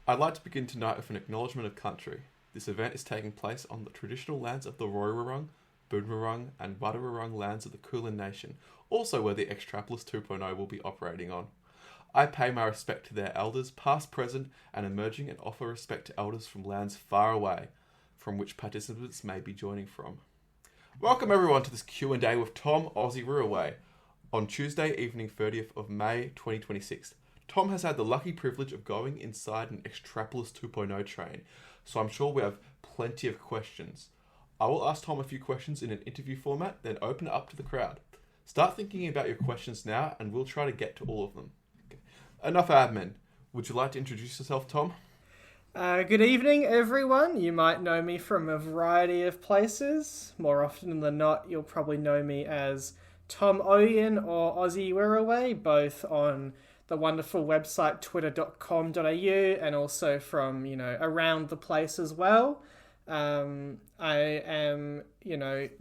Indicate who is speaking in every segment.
Speaker 1: I'd like to begin tonight with an acknowledgement of country. This event is taking place on the traditional lands of the Roiwurrung, Boonwurrung and Wadawurrung lands of the Kulin Nation, also where the Xtrapless 2.0 will be operating on. I pay my respect to their elders, past, present and emerging, and offer respect to elders from lands far away, from which participants may be joining from. Welcome everyone to this Q&A with Tom Aussie Ruraway on Tuesday evening 30th of May 2026. Tom has had the lucky privilege of going inside an Xtrapless 2.0 train, so I'm sure we have plenty of questions. I will ask Tom a few questions in an interview format, then open it up to the crowd. Start thinking about your questions now, and we'll try to get to all of them. Okay. Enough admin. Would you like to introduce yourself, Tom?
Speaker 2: Good evening, everyone. You might know me from a variety of places. More often than not, you'll probably know me as Tom Oyen or Aussie Wirraway, both on the wonderful website twitter.com.au and also from, around the place as well. I am,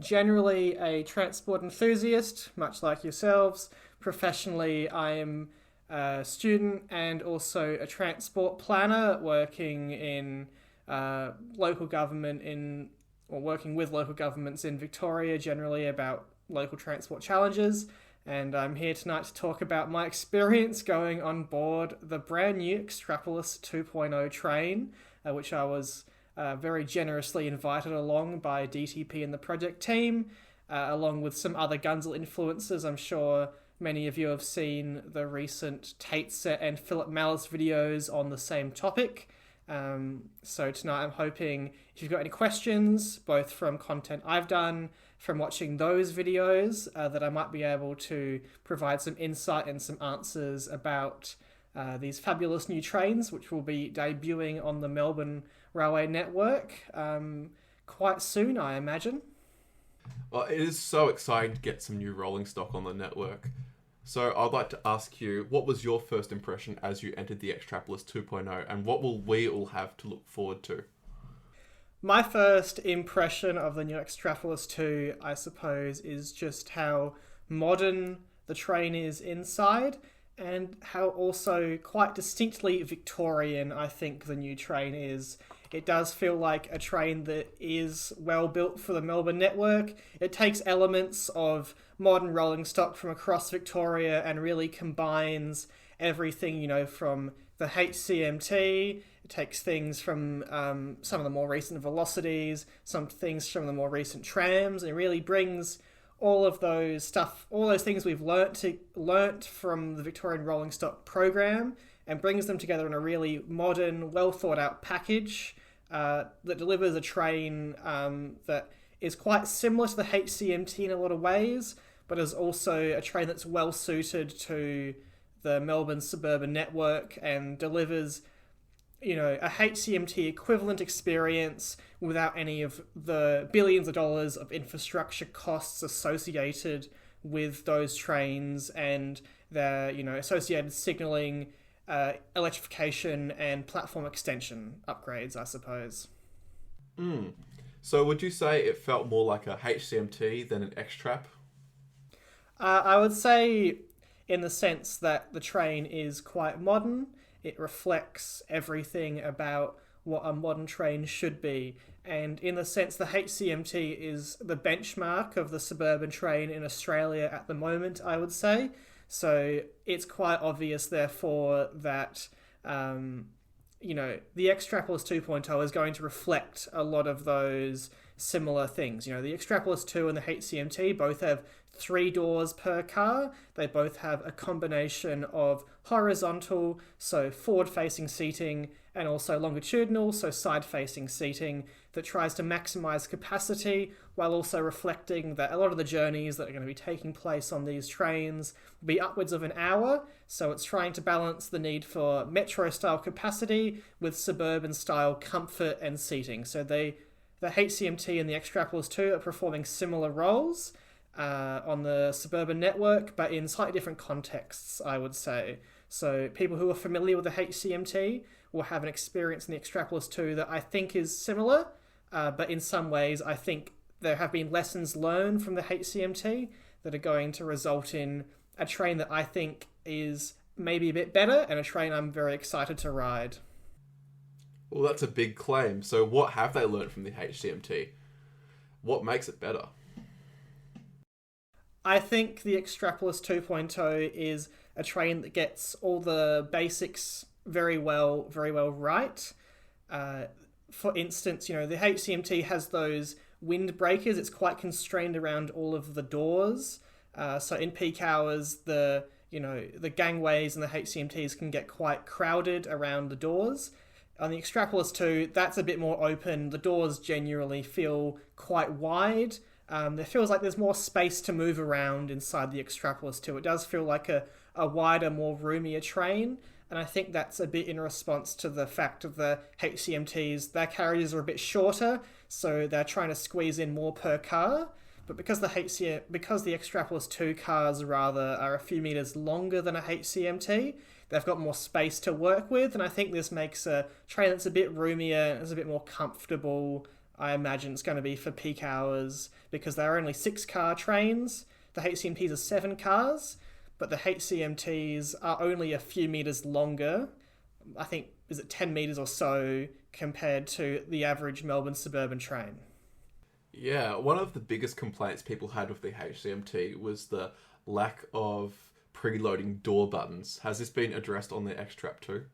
Speaker 2: generally a transport enthusiast, much like yourselves. Professionally, I am a student and also a transport planner working in local government working with local governments in Victoria generally about local transport challenges. And I'm here tonight to talk about my experience going on board the brand new Xtrapless 2.0 train, which I was very generously invited along by DTP and the project team, along with some other gunzel influencers. I'm sure many of you have seen the recent Tate Set and Philip Malice videos on the same topic. So tonight I'm hoping if you've got any questions, both from content I've done, from watching those videos, that I might be able to provide some insight and some answers about these fabulous new trains, which will be debuting on the Melbourne railway network quite soon, I imagine.
Speaker 1: Well, it is so exciting to get some new rolling stock on the network. So I'd like to ask you, what was your first impression as you entered the Xtrapless 2.0, and what will we all have to look forward to?
Speaker 2: My first impression of the new Xtrapless 2, I suppose, is just how modern the train is inside and how also quite distinctly Victorian I think the new train is. It does feel like a train that is well built for the Melbourne network. It takes elements of modern rolling stock from across Victoria and really combines everything, from the HCMT. It takes things from some of the more recent Vlocities, some things from the more recent trams, and really brings all those things we've learnt from the Victorian Rolling Stock program, and brings them together in a really modern, well thought out package that delivers a train that is quite similar to the HCMT in a lot of ways, but is also a train that's well suited to the Melbourne suburban network and delivers a HCMT equivalent experience without any of the billions of dollars of infrastructure costs associated with those trains and the associated signalling, electrification and platform extension upgrades, I suppose.
Speaker 1: So would you say it felt more like a HCMT than an Xtrap?
Speaker 2: I would say in the sense that the train is quite modern. It reflects everything about what a modern train should be. And in the sense the HCMT is the benchmark of the suburban train in Australia at the moment, I would say. So it's quite obvious, therefore, that the Xtrapless 2.0 is going to reflect a lot of those similar things. The Xtrapless 2 and the HCMT both have 3 doors per car. They both have a combination of horizontal, so forward-facing seating, and also longitudinal, so side-facing seating, that tries to maximize capacity while also reflecting that a lot of the journeys that are going to be taking place on these trains will be upwards of an hour. So it's trying to balance the need for metro-style capacity with suburban-style comfort and seating. So the HCMT and the Xtrapless 2 are performing similar roles on the suburban network, but in slightly different contexts, I would say. So people who are familiar with the HCMT will have an experience in the Xtrapless 2 that I think is similar, but in some ways I think there have been lessons learned from the HCMT that are going to result in a train that I think is maybe a bit better and a train I'm very excited to ride.
Speaker 1: Well, that's a big claim. So what have they learned from the HCMT? What makes it better?
Speaker 2: I think the Xtrapolis 2.0 is a train that gets all the basics very well right. For instance, the HCMT has those windbreakers. It's quite constrained around all of the doors. So in peak hours, the gangways and the HCMTs can get quite crowded around the doors. On the Xtrapolis 2, that's a bit more open. The doors genuinely feel quite wide. There feels like there's more space to move around inside the Xtrapolis 2. It does feel like a wider, more roomier train. And I think that's a bit in response to the fact of the HCMTs. Their carriages are a bit shorter, so they're trying to squeeze in more per car. But because the Xtrapolis 2 cars rather are a few meters longer than a HCMT, they've got more space to work with. And I think this makes a train that's a bit roomier and is a bit more comfortable. I imagine it's going to be for peak hours because there are only 6-car trains. The HCMTs are 7 cars. But the HCMTs are only a few meters longer. I think, is it 10 meters or so compared to the average Melbourne suburban train?
Speaker 1: Yeah, one of the biggest complaints people had with the HCMT was the lack of preloading door buttons. Has this been addressed on the Xtrap too?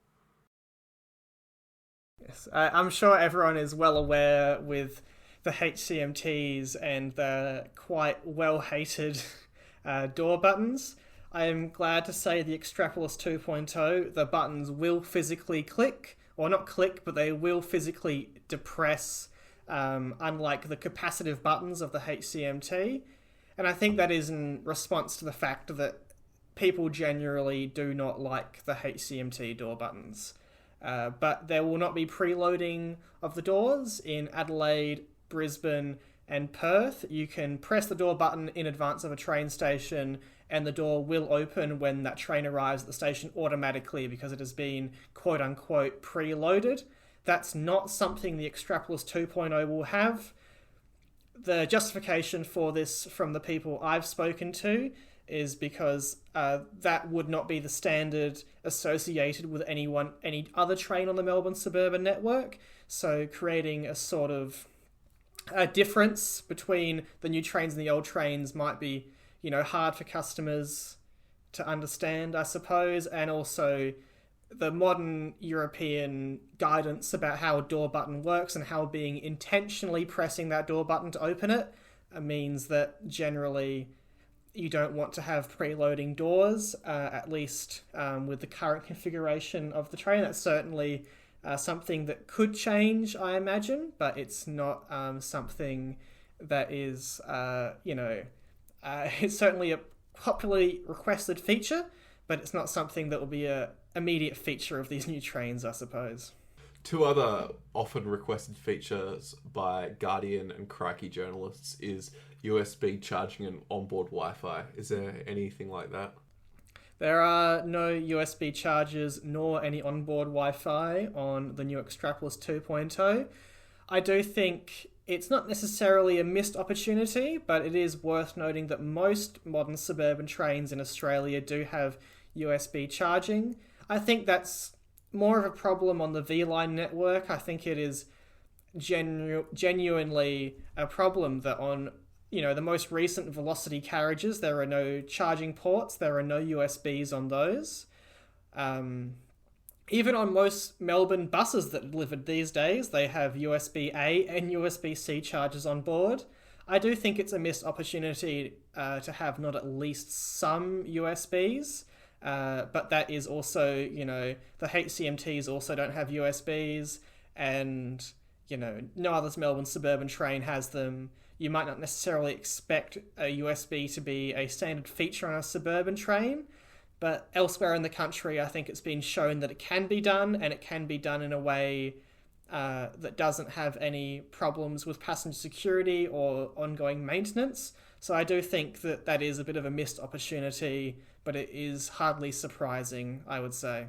Speaker 2: Yes, I'm sure everyone is well aware with the HCMTs and the quite well-hated door buttons. I am glad to say the Xtrapolis 2.0, the buttons will physically click, or not click, but they will physically depress, unlike the capacitive buttons of the HCMT. And I think that is in response to the fact that people generally do not like the HCMT door buttons. But there will not be preloading of the doors in Adelaide, Brisbane, and Perth. You can press the door button in advance of a train station and the door will open when that train arrives at the station automatically because it has been quote-unquote preloaded. That's not something the Xtrapolis 2.0 will have. The justification for this from the people I've spoken to is because that would not be the standard associated with any other train on the Melbourne suburban network. So creating a sort of a difference between the new trains and the old trains might be, hard for customers to understand, I suppose. And also the modern European guidance about how a door button works and how being intentionally pressing that door button to open it means that generally you don't want to have preloading doors, at least with the current configuration of the train. That's certainly something that could change, I imagine, but it's not something that is, it's certainly a popularly requested feature, but it's not something that will be a immediate feature of these new trains, I suppose.
Speaker 1: Two other often requested features by Guardian and Crikey journalists is USB charging and onboard Wi-Fi. Is there anything like that?
Speaker 2: There are no USB chargers nor any onboard Wi-Fi on the new Xtrapolis 2.0. I do think it's not necessarily a missed opportunity, but it is worth noting that most modern suburban trains in Australia do have USB charging. I think that's more of a problem on the V-Line network. I think it is genuinely a problem that on the most recent Vlocity carriages, there are no charging ports, there are no USBs on those. Even on most Melbourne buses that are delivered these days, they have USB-A and USB-C chargers on board. I do think it's a missed opportunity to have not at least some USBs, but that is also, the HCMTs also don't have USBs, and, no other Melbourne suburban train has them. You might not necessarily expect a USB to be a standard feature on a suburban train, but elsewhere in the country, I think it's been shown that it can be done, and it can be done in a way that doesn't have any problems with passenger security or ongoing maintenance. So I do think that is a bit of a missed opportunity, but it is hardly surprising, I would say.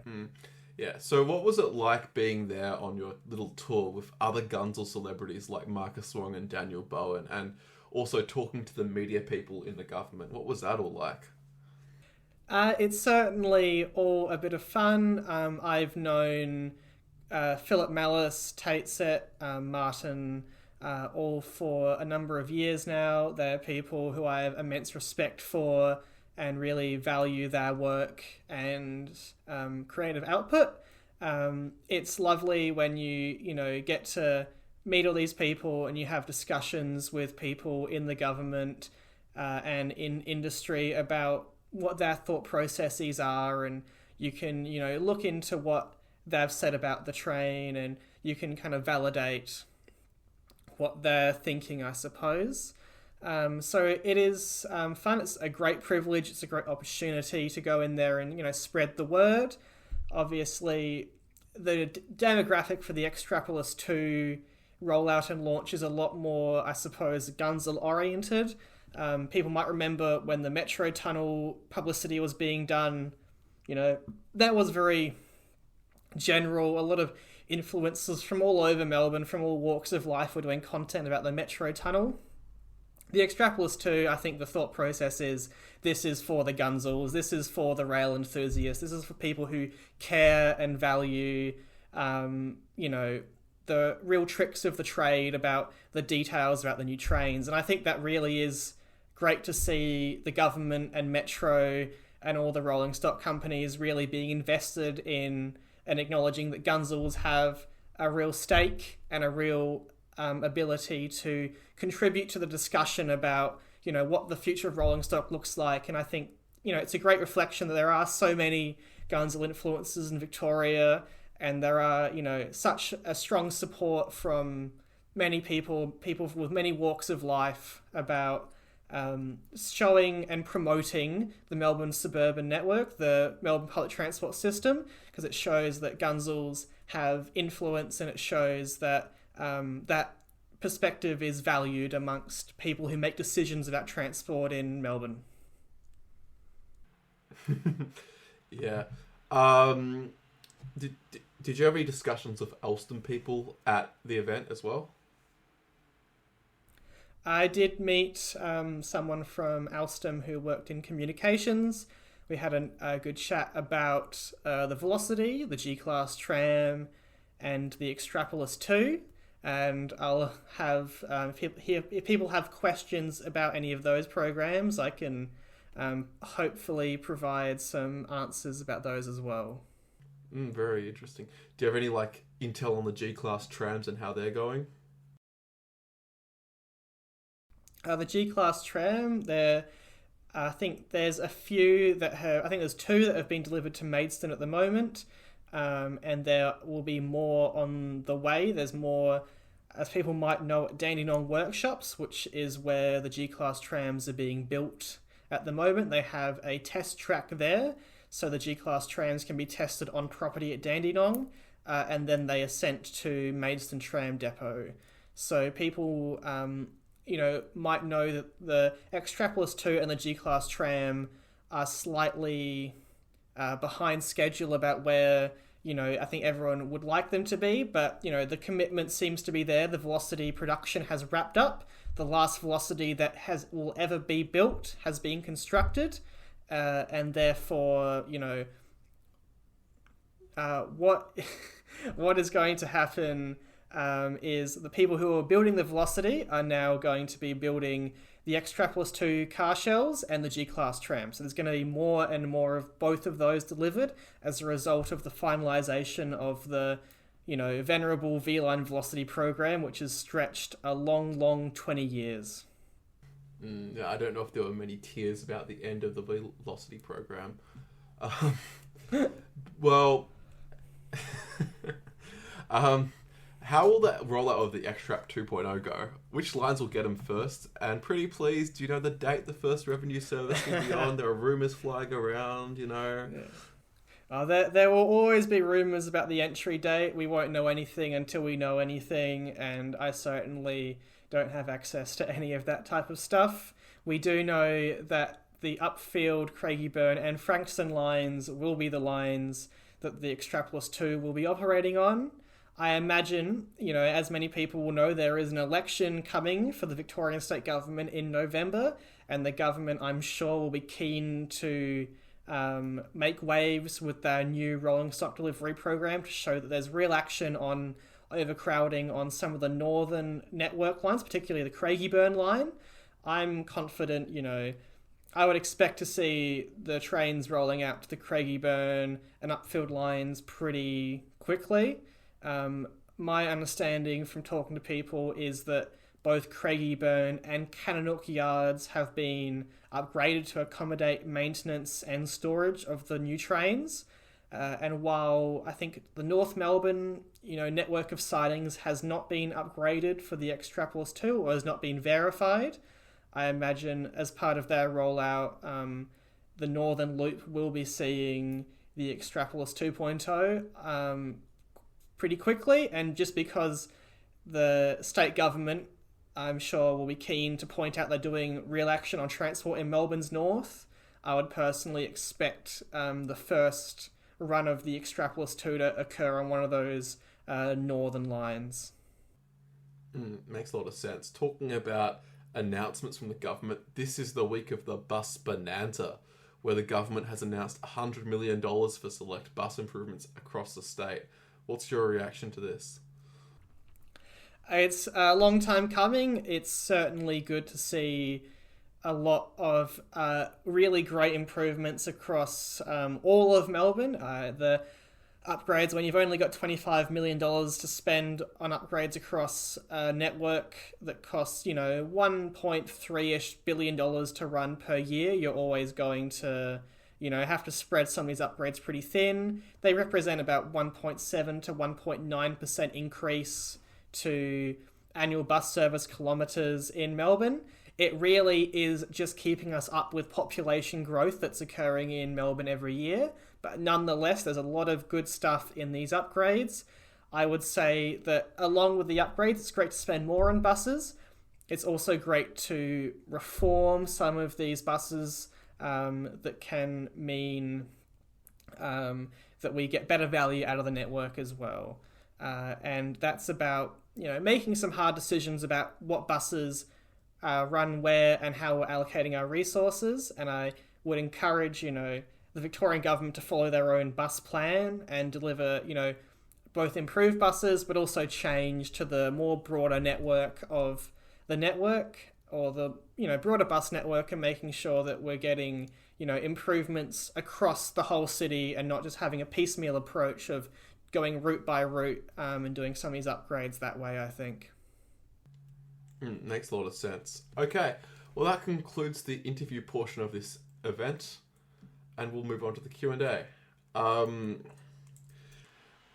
Speaker 1: Yeah, so what was it like being there on your little tour with other gunzels celebrities like Marcus Wong and Daniel Bowen, and also talking to the media people in the government? What was that all like?
Speaker 2: It's certainly all a bit of fun. I've known Philip Mallis, Tate Set, Martin, all for a number of years now. They're people who I have immense respect for and really value their work and creative output. It's lovely when you get to meet all these people and you have discussions with people in the government and in industry about what their thought processes are, and you can look into what they've said about the train, and you can kind of validate what they're thinking, I suppose. So it is fun. It's a great privilege. It's a great opportunity to go in there and spread the word. Obviously, the demographic for the Xtrapolis 2 rollout and launch is a lot more, I suppose, gunzel oriented. People might remember when the metro tunnel publicity was being done, that was very general. A lot of influencers from all over Melbourne, from all walks of life, were doing content about the metro tunnel. The Xtrapolis 2, I think the thought process is, this is for the gunzels, this is for the rail enthusiasts, this is for people who care and value, the real tricks of the trade, about the details about the new trains. And I think that really is great to see the government and Metro and all the rolling stock companies really being invested in and acknowledging that gunzels have a real stake and a real ability to contribute to the discussion about, what the future of rolling stock looks like. And I think, it's a great reflection that there are so many gunzel influences in Victoria, and there are, such a strong support from many people with many walks of life about showing and promoting the Melbourne suburban network, the Melbourne public transport system, because it shows that gunzels have influence, and it shows that that perspective is valued amongst people who make decisions about transport in Melbourne.
Speaker 1: Yeah. Did you have any discussions with Alstom people at the event as well?
Speaker 2: I did meet someone from Alstom who worked in communications. We had a good chat about the Vlocity, the G-Class tram, and the Xtrapolis 2. And I'll have, if people have questions about any of those programs, I can hopefully provide some answers about those as well.
Speaker 1: Very interesting. Do you have any intel on the G-Class trams and how they're going?
Speaker 2: The G-Class tram, I think there's a few that have, I think there's 2 that have been delivered to Maidstone at the moment, and there will be more on the way. There's more, as people might know, at Dandenong Workshops, which is where the G-Class trams are being built at the moment. They have a test track there, so the G-Class trams can be tested on property at Dandenong, and then they are sent to Maidstone Tram Depot. So people might know that the Xtrapolis 2 and the G-Class tram are slightly behind schedule about where, I think everyone would like them to be, but, the commitment seems to be there. The Vlocity production has wrapped up. The last Vlocity that will ever be built has been constructed, and therefore, what is going to happen is the people who are building the Vlocity are now going to be building the Xtrapolis 2 car shells and the G-Class tram. So there's going to be more and more of both of those delivered as a result of the finalisation of the, venerable V-Line Vlocity program, which has stretched a long 20 years.
Speaker 1: Yeah, I don't know if there were many tears about the end of the Vlocity program. Well... how will that rollout of the Xtrap 2.0 go? Which lines will get them first? And pretty please, do you know the date the first revenue service will be on? There are rumours flying around, Yeah.
Speaker 2: There will always be rumours about the entry date. We won't know anything until we know anything, and I certainly don't have access to any of that type of stuff. We do know that the Upfield, Craigieburn and Frankston lines will be the lines that the Xtrapolis 2 will be operating on. I imagine, as many people will know, there is an election coming for the Victorian state government in November, and the government, I'm sure, will be keen to make waves with their new rolling stock delivery program to show that there's real action on overcrowding on some of the northern network lines, particularly the Craigieburn line. I'm confident, I would expect to see the trains rolling out to the Craigieburn and Upfield lines pretty quickly. My understanding from talking to people is that both Craigieburn and Cannonook yards have been upgraded to accommodate maintenance and storage of the new trains. And while I think the North Melbourne, network of sidings has not been upgraded for the Xtrap 2 or has not been verified, I imagine as part of their rollout, the Northern Loop will be seeing the Xtrap 2.0 pretty quickly. And just because the state government, I'm sure, will be keen to point out they're doing real action on transport in Melbourne's north, I would personally expect the first run of the Xtrap 2 to occur on one of those northern lines.
Speaker 1: Makes a lot of sense. Talking about announcements from the government, this is the week of the bus bonanza, where the government has announced $100 million for select bus improvements across the state. What's your reaction to this?
Speaker 2: It's a long time coming. It's certainly good to see a lot of really great improvements across all of Melbourne. The upgrades, when you've only got $25 million to spend on upgrades across a network that costs, $1.3-ish billion to run per year, you're always going to, have to spread some of these upgrades pretty thin. They represent about 1.7 to 1.9% increase to annual bus service kilometres in Melbourne. It really is just keeping us up with population growth that's occurring in Melbourne every year. But nonetheless, there's a lot of good stuff in these upgrades. I would say that along with the upgrades, it's great to spend more on buses. It's also great to reform some of these buses that can mean that we get better value out of the network as well. And that's about, making some hard decisions about what buses run where and how we're allocating our resources. And I would encourage, the Victorian government to follow their own bus plan and deliver, both improved buses, but also change to the more broader network of the network, or the, broader bus network, and making sure that we're getting, improvements across the whole city and not just having a piecemeal approach of going route by route and doing some of these upgrades that way, I think.
Speaker 1: Makes a lot of sense. Okay, well, that concludes the interview portion of this event, and we'll move on to the Q&A.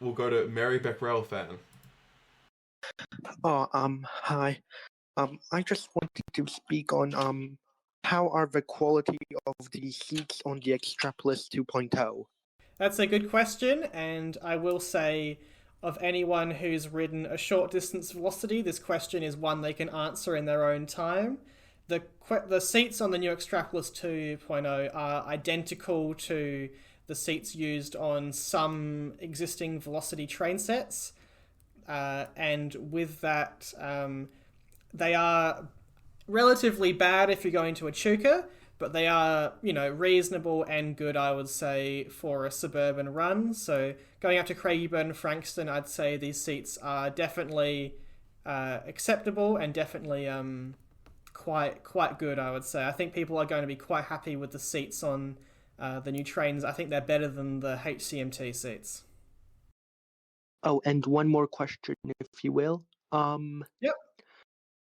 Speaker 1: We'll go to Mary Beckrell fan.
Speaker 3: Hi. I just wanted to speak on how are the quality of the seats on the Xtrap 2.0?
Speaker 2: That's a good question, and I will say, of anyone who's ridden a short distance Vlocity, this question is one they can answer in their own time. The seats on the new Xtrap 2.0 are identical to the seats used on some existing Vlocity train sets, and with that, they are relatively bad if you're going to Echuca, but they are, reasonable and good, I would say, for a suburban run. So going up to Craigieburn and Frankston, I'd say these seats are definitely acceptable and definitely quite good, I would say. I think people are going to be quite happy with the seats on the new trains. I think they're better than the HCMT seats.
Speaker 3: Oh, and one more question, if you will.
Speaker 2: Yep.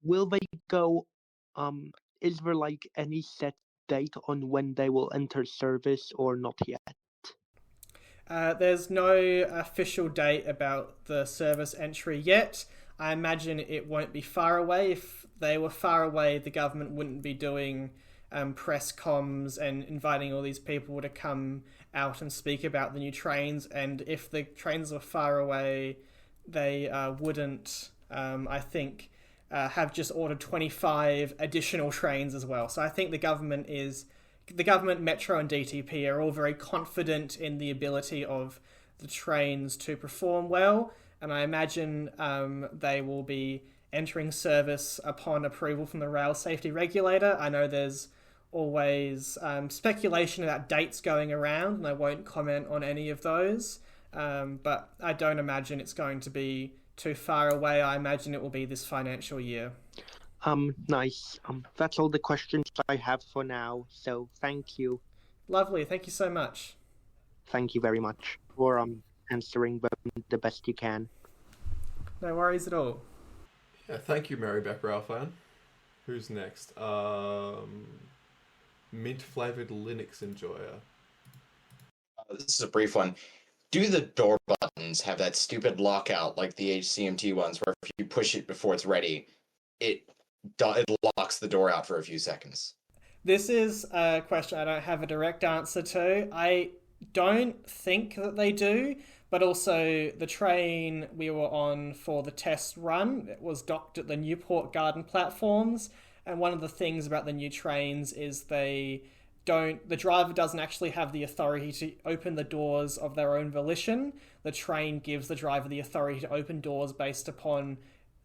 Speaker 3: Will they go, is there any set date on when they will enter service or not yet?
Speaker 2: There's no official date about the service entry yet. I imagine it won't be far away. If they were far away, the government wouldn't be doing press comms and inviting all these people to come out and speak about the new trains. And if the trains were far away, they wouldn't, I think, have just ordered 25 additional trains as well. So I think the government, Metro and DTP are all very confident in the ability of the trains to perform well. And I imagine they will be entering service upon approval from the rail safety regulator. I know there's always speculation about dates going around, and I won't comment on any of those. But I don't imagine it's going to be too far away. I imagine it will be this financial year.
Speaker 3: Nice. That's all the questions I have for now, so thank you.
Speaker 2: Lovely, thank you so much.
Speaker 3: Thank you very much for answering them the best you can.
Speaker 2: No worries at all.
Speaker 1: Yeah, thank you, Mary Beck Ralphan. Who's next? Mint flavored Linux enjoyer.
Speaker 4: This is a brief one. Do the door buttons have that stupid lockout like the HCMT ones, where if you push it before it's ready, it locks the door out for a few seconds?
Speaker 2: This is a question I don't have a direct answer to. I don't think that they do, but also the train we were on for the test run, it was docked at the Newport Garden platforms, and one of the things about the new trains is the driver doesn't actually have the authority to open the doors of their own volition. The train gives the driver the authority to open doors based upon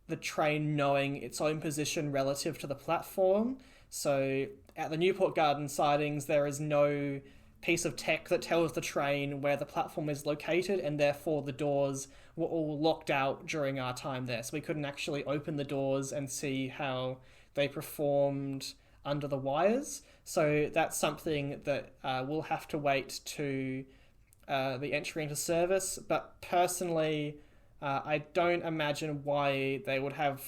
Speaker 2: the train knowing its own position relative to the platform. So at the Newport Garden sidings, there is no piece of tech that tells the train where the platform is located, and therefore the doors were all locked out during our time there. So we couldn't actually open the doors and see how they performed under the wires. So that's something that we'll have to wait to the entry into service. But personally, I don't imagine why they would have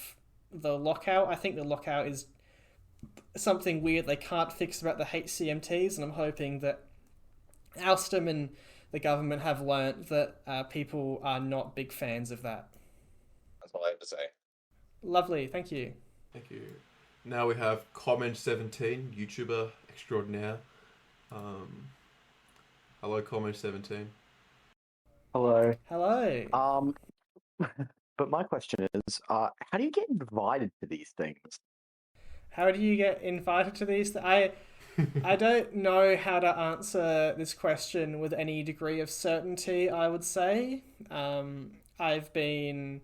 Speaker 2: the lockout. I think the lockout is something weird they can't fix about the HCMTs, and I'm hoping that Alstom and the government have learnt that people are not big fans of that.
Speaker 4: That's all I have to say.
Speaker 2: Lovely, thank you.
Speaker 1: Thank you. Now we have Comeng17, YouTuber extraordinaire. Hello, Comeng17.
Speaker 5: Hello.
Speaker 2: Hello.
Speaker 5: But my question is, how do you get invited to these things?
Speaker 2: How do you get invited to these? I don't know how to answer this question with any degree of certainty, I would say. I've been,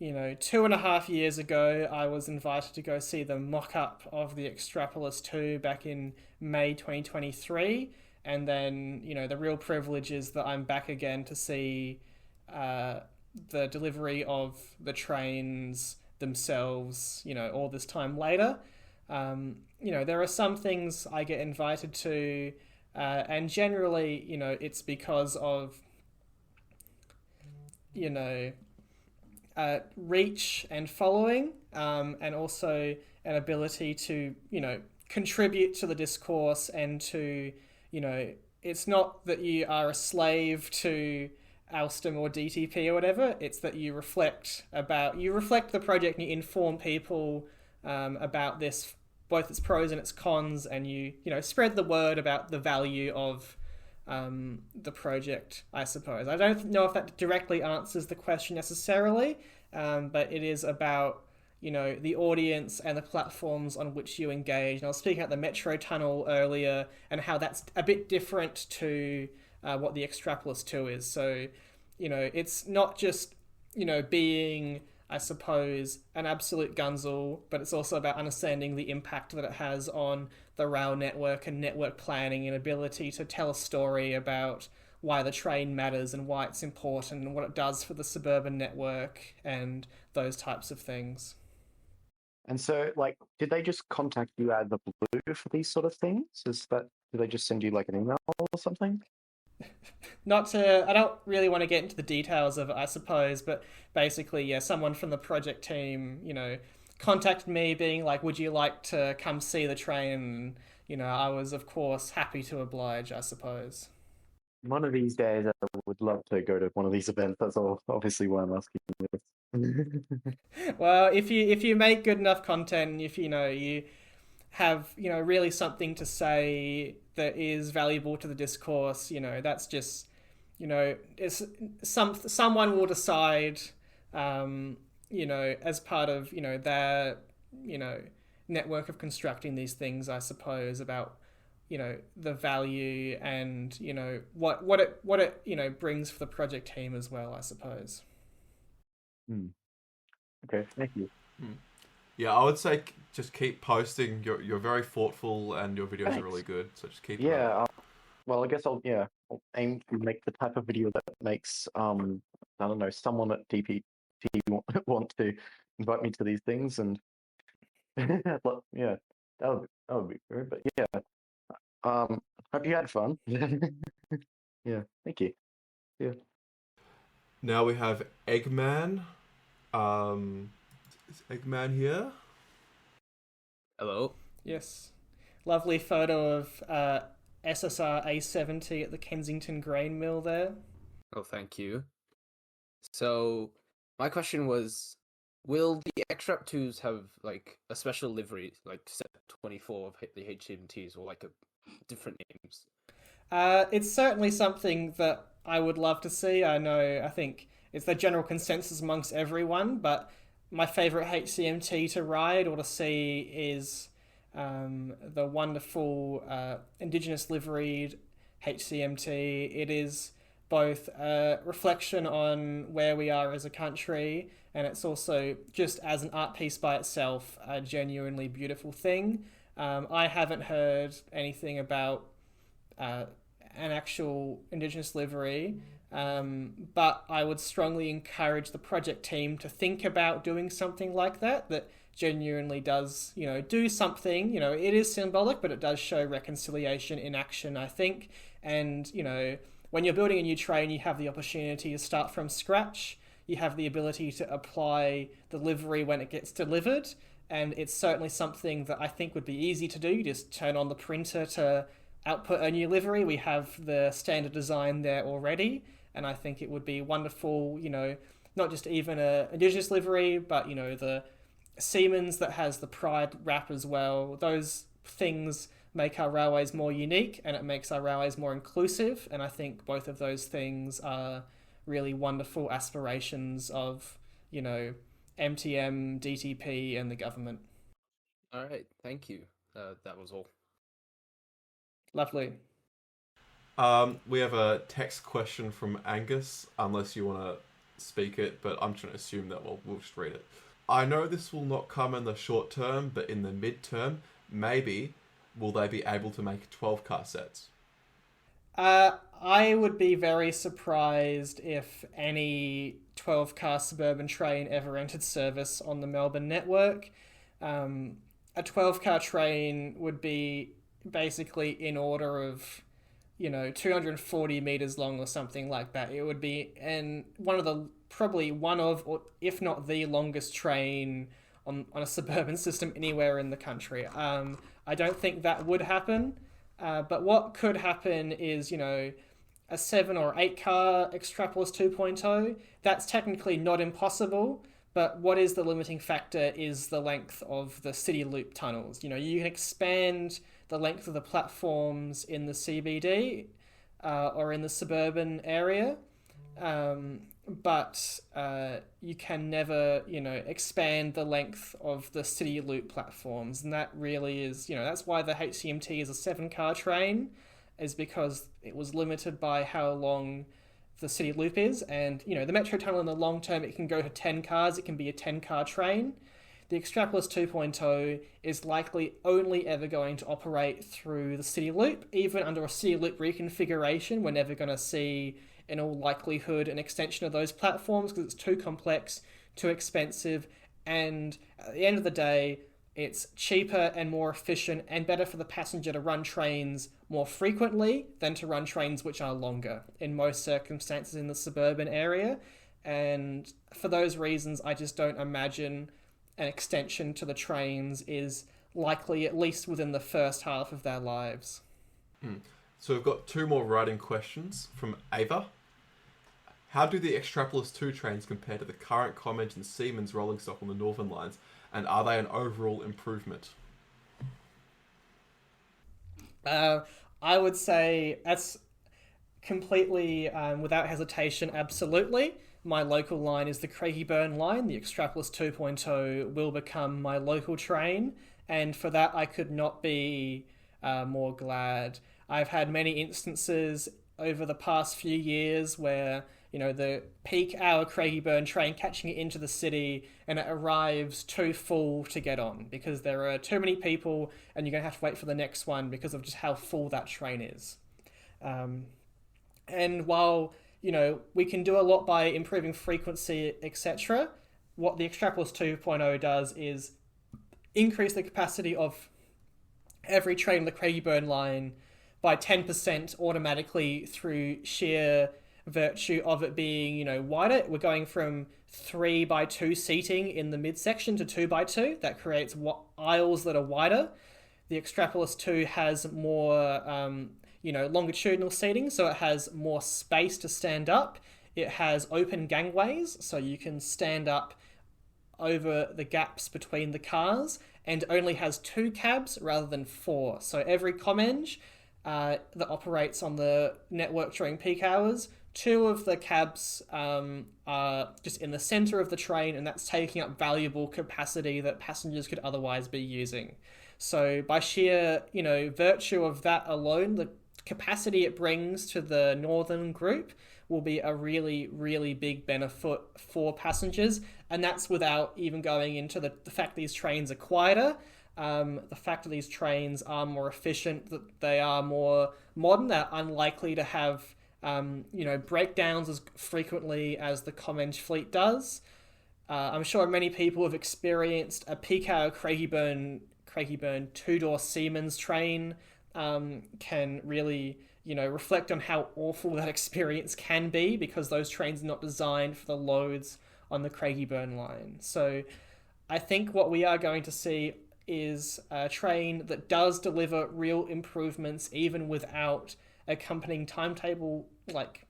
Speaker 2: 2.5 years ago, I was invited to go see the mock-up of the Xtrapolis 2 back in May 2023. And then, the real privilege is that I'm back again to see the delivery of the trains themselves, all this time later. There are some things I get invited to, and generally, it's because of, reach and following, and also an ability to, contribute to the discourse and to, it's not that you are a slave to Alstom or DTP or whatever, it's that you reflect the project and you inform people about this, both its pros and its cons, and you spread the word about the value of the project, I suppose. I don't know if that directly answers the question necessarily, but it is about the audience and the platforms on which you engage. And I was speaking about the Metro Tunnel earlier and how that's a bit different to what the Xtrapolis 2 is. So, it's not just, being, I suppose, an absolute gunzel, but it's also about understanding the impact that it has on the rail network and network planning and ability to tell a story about why the train matters and why it's important and what it does for the suburban network and those types of things.
Speaker 5: And so, did they just contact you out of the blue for these sort of things? Did they just send you an email or something?
Speaker 2: I don't really want to get into the details of it, I suppose, but basically, yeah, someone from the project team, contacted me being like, would you like to come see the train? And, I was, of course, happy to oblige, I suppose.
Speaker 5: One of these days, I would love to go to one of these events. That's obviously why I'm asking this.
Speaker 2: Well, if you make good enough content, if you have really something to say that is valuable to the discourse, that's just it's someone will decide as part of their network of constructing these things, I suppose, about the value and what it brings for the project team as well, I suppose.
Speaker 5: Okay, thank you.
Speaker 1: Yeah, I would say just keep posting. You're very thoughtful and your videos are really
Speaker 5: Thanks.
Speaker 1: good. So just keep it up.
Speaker 5: Yeah. Well, I guess I'll aim to make the type of video that makes I don't know, someone at DPT want to invite me to these things, and yeah, that would be good. But yeah, hope you had fun. Yeah, thank you. Yeah.
Speaker 1: Now we have Eggman. Is Eggman here?
Speaker 6: Hello.
Speaker 2: Yes. Lovely photo of SSR A70 at the Kensington grain mill there.
Speaker 6: Oh, thank you. So, my question was, will the Xtrap 2s have like a special livery, like set 24 of the HCMTs, or like a different names?
Speaker 2: It's certainly something that I would love to see. I think it's the general consensus amongst everyone, but my favourite HCMT to ride or to see is the wonderful Indigenous liveried HCMT. It is both a reflection on where we are as a country, and it's also, just as an art piece by itself, a genuinely beautiful thing. I haven't heard anything about an actual Indigenous livery, but I would strongly encourage the project team to think about doing something like that genuinely does, do something. It is symbolic, but it does show reconciliation in action, I think. And, when you're building a new train, you have the opportunity to start from scratch. You have the ability to apply the livery when it gets delivered. And it's certainly something that I think would be easy to do. You just turn on the printer to output a new livery. We have the standard design there already. And I think it would be wonderful, not just even a Indigenous livery, but, the Siemens that has the Pride wrap as well. Those things make our railways more unique, and it makes our railways more inclusive. And I think both of those things are really wonderful aspirations of, MTM, DTP, and the government.
Speaker 6: All right, thank you. That was all.
Speaker 2: Lovely.
Speaker 1: We have a text question from Angus, unless you want to speak it, but I'm trying to assume that we'll just read it. I know this will not come in the short term, but in the mid-term, maybe, will they be able to make 12-car sets?
Speaker 2: I would be very surprised if any 12-car suburban train ever entered service on the Melbourne network. A 12-car train would be basically in order of 240 meters long or something like that. It would be probably one of, or if not the longest train on a suburban system anywhere in the country. I don't think that would happen, but what could happen is, a 7 or 8 car Xtrapolis 2.0. That's technically not impossible, but what is the limiting factor is the length of the city loop tunnels. You can expand the length of the platforms in the CBD or in the suburban area, but you can never, expand the length of the city loop platforms. And that really is, that's why the HCMT is a 7-car train, is because it was limited by how long the city loop is. And, the metro tunnel in the long term, it can go to 10 cars. It can be a 10-car train. The Xtrapolis 2.0 is likely only ever going to operate through the city loop. Even under a city loop reconfiguration, we're never going to see, in all likelihood, an extension of those platforms because it's too complex, too expensive, and at the end of the day, it's cheaper and more efficient and better for the passenger to run trains more frequently than to run trains which are longer in most circumstances in the suburban area. And for those reasons, I just don't imagine an extension to the trains is likely, at least within the first half of their lives.
Speaker 1: So we've got 2 more writing questions from Ava. How do the Xtrapolis 2 trains compare to the current Comeng and Siemens rolling stock on the Northern lines, and are they an overall improvement?
Speaker 2: I would say that's completely, without hesitation, absolutely. My local line is the Craigieburn line. The Xtrapolis 2.0 will become my local train, and for that I could not be more glad. I've had many instances over the past few years where, the peak hour Craigieburn train catching it into the city and it arrives too full to get on because there are too many people and you're going to have to wait for the next one because of just how full that train is. And while, we can do a lot by improving frequency, etc., what the Xtrapless 2.0 does is increase the capacity of every train on the Craigieburn line by 10% automatically through sheer virtue of it being, wider. We're going from 3x2 seating in the midsection to 2x2. That creates aisles that are wider. The Xtrapless 2 has more, longitudinal seating, so it has more space to stand up. It has open gangways, so you can stand up over the gaps between the cars, and only has 2 cabs rather than 4. So every Comeng that operates on the network during peak hours, 2 of the cabs are just in the centre of the train, and that's taking up valuable capacity that passengers could otherwise be using. So by sheer, virtue of that alone, the capacity it brings to the northern group will be a really, really big benefit for passengers, and that's without even going into the fact these trains are quieter, the fact that these trains are more efficient, that they are more modern, they're unlikely to have breakdowns as frequently as the Comeng fleet does. I'm sure many people have experienced a peak hour Craigieburn 2-door Siemens train. Can really, reflect on how awful that experience can be because those trains are not designed for the loads on the Craigieburn line. So I think what we are going to see is a train that does deliver real improvements even without accompanying timetable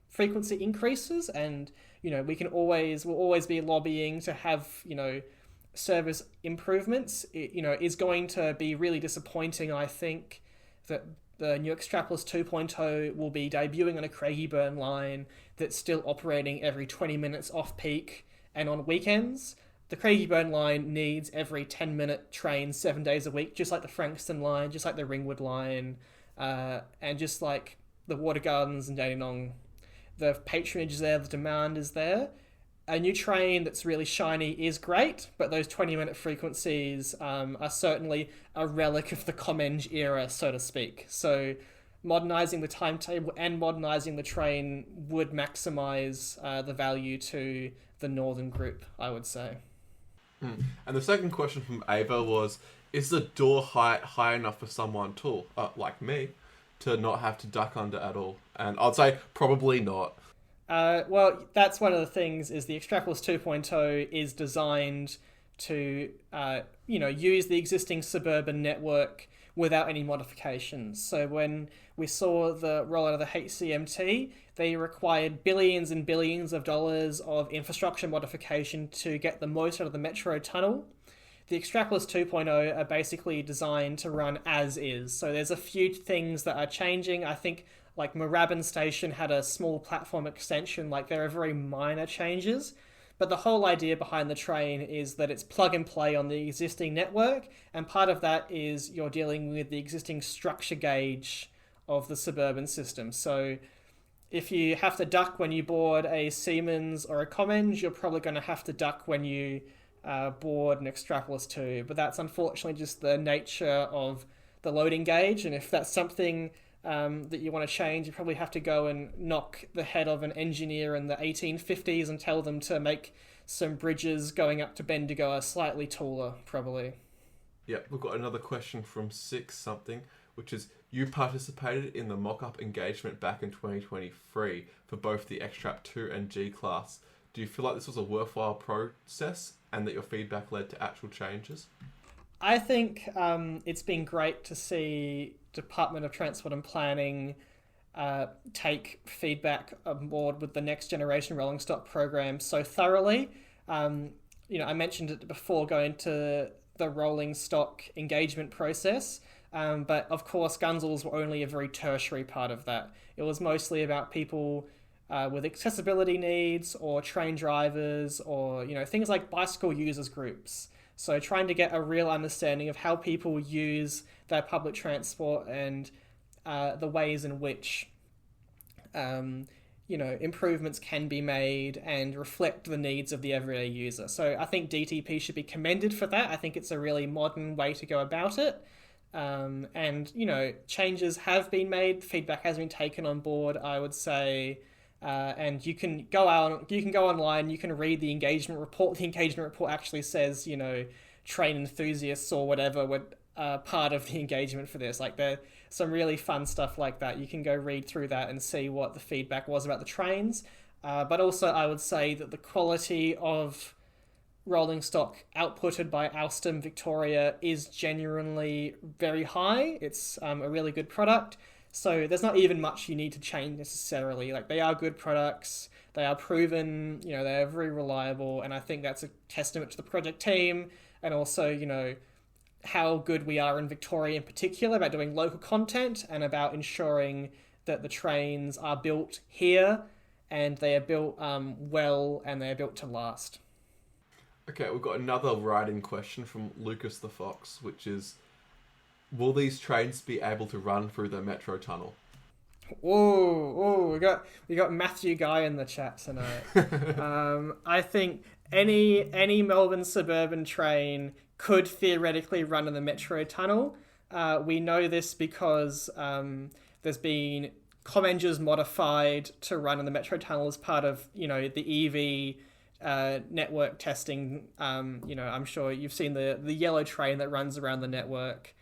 Speaker 2: frequency increases, and we'll always be lobbying to have service improvements. It is going to be really disappointing, I think, that the new Xtrapless 2.0 will be debuting on a Craigieburn line that's still operating every 20 minutes off peak and on weekends. The Craigieburn line needs every 10-minute train 7 days a week, just like the Frankston line, just like the Ringwood line, and just like the Water Gardens and Dandenong. The patronage is there, the demand is there. A new train that's really shiny is great, but those 20-minute frequencies are certainly a relic of the Comeng era, so to speak. So modernising the timetable and modernising the train would maximise the value to the northern group, I would say.
Speaker 1: And the second question from Ava was, is the door height high enough for someone tall, like me, to not have to duck under at all? And I'd say probably not.
Speaker 2: Well, that's one of the things, is the Xtrapless 2.0 is designed to, use the existing suburban network without any modifications. So when we saw the rollout of the HCMT, they required billions and billions of dollars of infrastructure modification to get the most out of the metro tunnel. The Xtrapless 2.0 are basically designed to run as is. So there's a few things that are changing. I think Moorabbin Station had a small platform extension. There are very minor changes. But the whole idea behind the train is that it's plug and play on the existing network, and part of that is you're dealing with the existing structure gauge of the suburban system. So if you have to duck when you board a Siemens or a Comeng, you're probably going to have to duck when you board an Xtrapless 2. But that's unfortunately just the nature of the loading gauge, and if that's something that you want to change, you probably have to go and knock the head of an engineer in the 1850s and tell them to make some bridges going up to Bendigo slightly taller, probably.
Speaker 1: Yeah, we've got another question from 6-something, which is, you participated in the mock-up engagement back in 2023 for both the Xtrap 2 and G-Class. Do you feel like this was a worthwhile process and that your feedback led to actual changes?
Speaker 2: I think it's been great to see Department of Transport and Planning take feedback on board with the next generation rolling stock program so thoroughly. I mentioned it before going to the rolling stock engagement process, but of course gunzels were only a very tertiary part of that. It was mostly about people with accessibility needs or train drivers or things like bicycle users groups. So trying to get a real understanding of how people use their public transport and the ways in which improvements can be made and reflect the needs of the everyday user. So I think DTP should be commended for that. I think it's a really modern way to go about it. And changes have been made, feedback has been taken on board, I would say. And you can go online, you can read the engagement report. The engagement report actually says, train enthusiasts or whatever were part of the engagement for this. Like, there's some really fun stuff like that. You can go read through that and see what the feedback was about the trains. But also, I would say that the quality of rolling stock outputted by Alstom Victoria is genuinely very high. It's a really good product. So there's not even much you need to change necessarily. Like, they are good products, they are proven, they're very reliable, and I think that's a testament to the project team, and also, how good we are in Victoria in particular about doing local content and about ensuring that the trains are built here and they are built well and they are built to last.
Speaker 1: Okay, we've got another writing question from Lucas the Fox, which is, will these trains be able to run through the metro tunnel?
Speaker 2: We got Matthew Guy in the chat tonight. I think any Melbourne suburban train could theoretically run in the metro tunnel. We know this because there's been Comengers modified to run in the metro tunnel as part of the EV network testing. I'm sure you've seen the yellow train that runs around the network.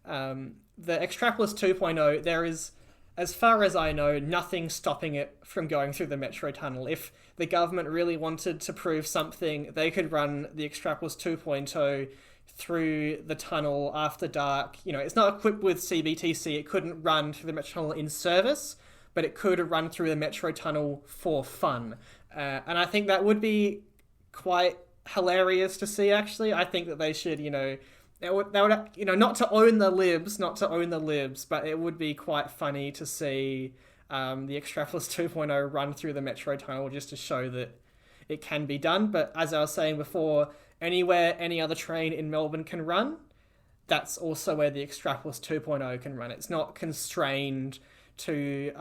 Speaker 2: The Xtrapless 2.0, there is, as far as I know, nothing stopping it from going through the metro tunnel. If the government really wanted to prove something, they could run the Xtrapless 2.0 through the tunnel after dark. It's not equipped with CBTC. It couldn't run through the metro tunnel in service, but it could run through the metro tunnel for fun. And I think that would be quite hilarious to see, actually. I think that they should, they would, not to own the libs, but it would be quite funny to see the Xtrapless 2.0 run through the metro tunnel just to show that it can be done. But as I was saying before, anywhere any other train in Melbourne can run, that's also where the Xtrapless 2.0 can run. It's not constrained to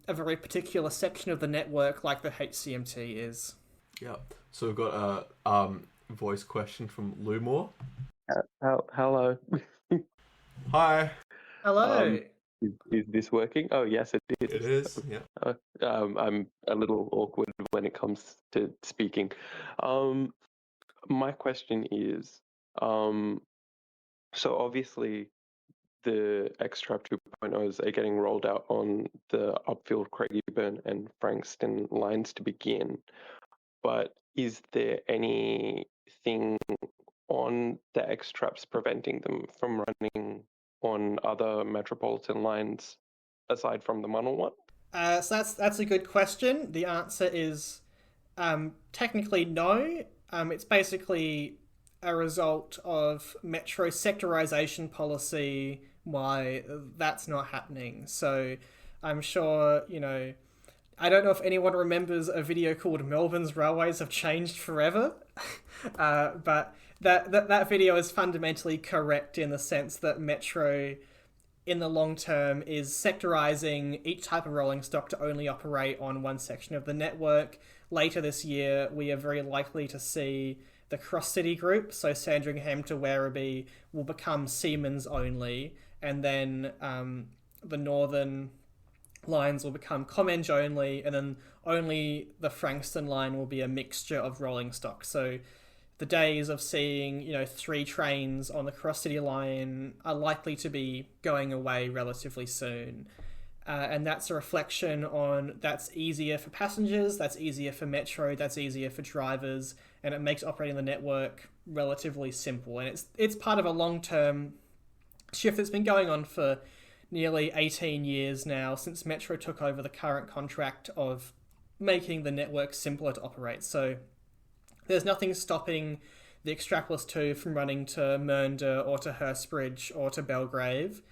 Speaker 2: a very particular section of the network like the HCMT is.
Speaker 1: Yeah. So we've got a voice question from Lou Moore.
Speaker 7: Hello.
Speaker 1: Hi.
Speaker 2: Hello.
Speaker 7: Is this working? Oh, yes, it is.
Speaker 1: It is, yeah.
Speaker 7: I'm a little awkward when it comes to speaking. My question is, so obviously the Xtrap 2.0s are getting rolled out on the Upfield, Craigieburn and Frankston lines to begin, but is there anything on the Xtraps preventing them from running on other metropolitan lines aside from the Munnell one?
Speaker 2: So that's a good question. The answer is technically no. It's basically a result of metro sectorization policy why that's not happening. So I'm sure, I don't know if anyone remembers a video called Melbourne's Railways Have Changed Forever, but that video is fundamentally correct in the sense that metro in the long term is sectorizing each type of rolling stock to only operate on one section of the network. Later this year, we are very likely to see the cross-city group, so Sandringham to Werribee, will become Siemens only, and then the northern lines will become Comeng only, and then only the Frankston line will be a mixture of rolling stock. So the days of seeing, 3 trains on the cross-city line are likely to be going away relatively soon. And that's a reflection on that's easier for passengers, that's easier for metro, that's easier for drivers, and it makes operating the network relatively simple. And it's part of a long-term shift that's been going on for nearly 18 years now, since Metro took over the current contract of making the network simpler to operate. So there's nothing stopping the Xtrapless 2 from running to Mernda or to Hurstbridge or to Belgrave.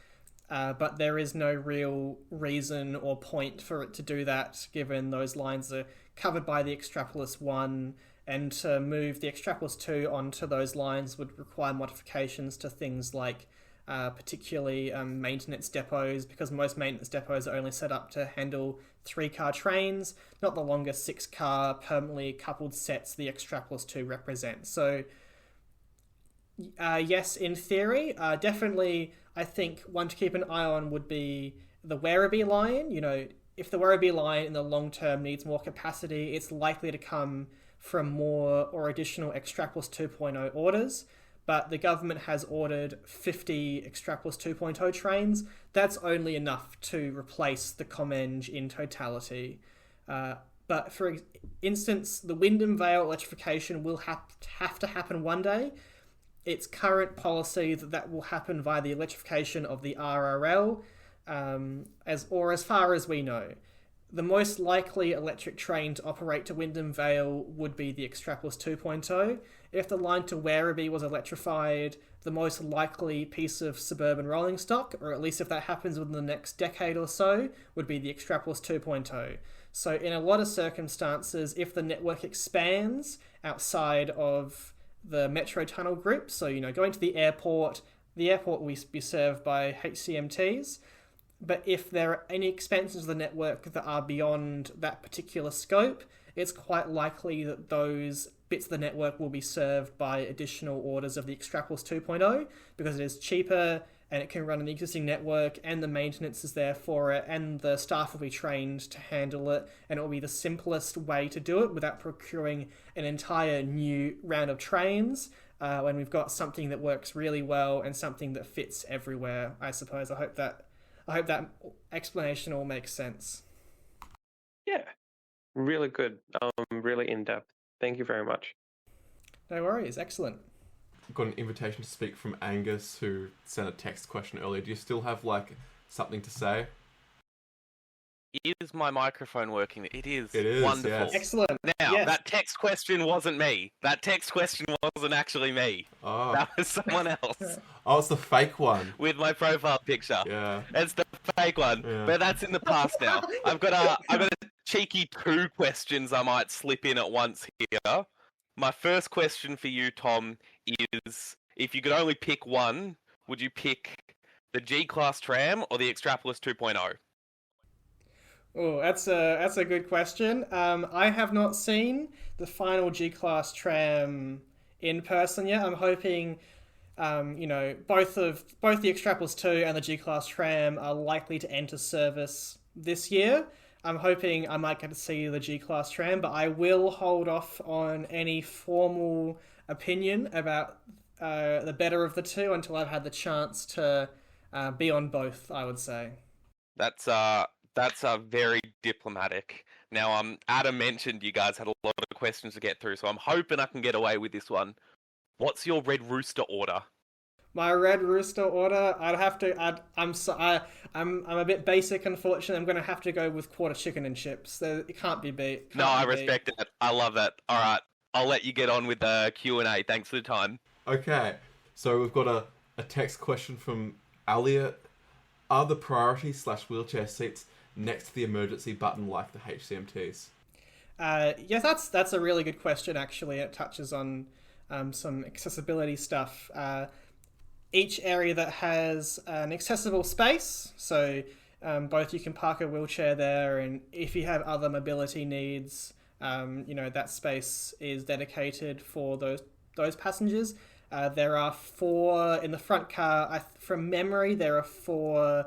Speaker 2: But there is no real reason or point for it to do that, given those lines are covered by the Xtrapless 1, and to move the Xtrapless 2 onto those lines would require modifications to things like particularly maintenance depots, because most maintenance depots are only set up to handle 3-car trains, not the longer 6-car permanently coupled sets the Xtraplus 2 represent. So yes, in theory, definitely I think one to keep an eye on would be the Werribee line. You know, if the Werribee line in the long term needs more capacity, it's likely to come from more or additional Xtraplus 2.0 orders. But the government has ordered 50 Xtraplus 2.0 trains. That's only enough to replace the Comeng in totality. But for instance, the Wyndham Vale electrification will have to happen one day. It's current policy that will happen via the electrification of the RRL, as far as we know. The most likely electric train to operate to Wyndham Vale would be the Xtraplus 2.0. If the line to Werribee was electrified, the most likely piece of suburban rolling stock, or at least if that happens within the next decade or so, would be the Xtraplus 2.0. So in a lot of circumstances, if the network expands outside of the metro tunnel group, so, you know, going to the airport will be served by HCMTs. But if there are any expansions of the network that are beyond that particular scope, it's quite likely that those bits of the network will be served by additional orders of the Xtraplus 2.0, because it is cheaper and it can run an existing network, and the maintenance is there for it, and the staff will be trained to handle it, and it will be the simplest way to do it without procuring an entire new round of trains, when we've got something that works really well and something that fits everywhere, I suppose. I hope that explanation all makes sense.
Speaker 7: Yeah, really good. Really in-depth. Thank you very much.
Speaker 2: No worries, excellent.
Speaker 1: Got an invitation to speak from Angus, who sent a text question earlier. Do you still have, like, something to say?
Speaker 8: Is my microphone working? It is.
Speaker 1: It is,
Speaker 8: wonderful.
Speaker 1: yes.
Speaker 2: Excellent.
Speaker 8: Now,
Speaker 2: Yes.
Speaker 8: that text question wasn't me. That text question wasn't actually me.
Speaker 1: Oh,
Speaker 8: That was someone else
Speaker 1: it's the fake one.
Speaker 8: with my profile picture.
Speaker 1: Yeah.
Speaker 8: It's the fake one,
Speaker 1: Yeah.
Speaker 8: but that's in the past now. I've got a cheeky 2 questions I might slip in at once here. My first question for you, Tom, is if you could only pick one, would you pick the G-Class tram or the Xtraplus 2.0?
Speaker 2: Oh, that's a good question. I have not seen the final G-Class tram in person yet. I'm hoping, both the Xtraplus 2 and the G-Class tram are likely to enter service this year. I'm hoping I might get to see the G-Class tram, but I will hold off on any formal opinion about the better of the two until I've had the chance to be on both, I would say.
Speaker 8: That's very diplomatic. Now, Adam mentioned you guys had a lot of questions to get through, so I'm hoping I can get away with this one. What's your Red Rooster order?
Speaker 2: My Red Rooster order, I'd have to add. I'm a bit basic, unfortunately. I'm going to have to go with quarter chicken and chips. It can't be beat.
Speaker 8: No, I respect it. I love that. All right, I'll let you get on with the Q&A. Thanks for the time.
Speaker 1: Okay, so we've got a text question from Elliot. Are the priority/wheelchair seats next to the emergency button like the HCMTs?
Speaker 2: Yes, that's a really good question, actually. It touches on some accessibility stuff. Each area that has an accessible space, so both you can park a wheelchair there, and if you have other mobility needs, that space is dedicated for those passengers. There are 4 in the front car. From memory, there are 4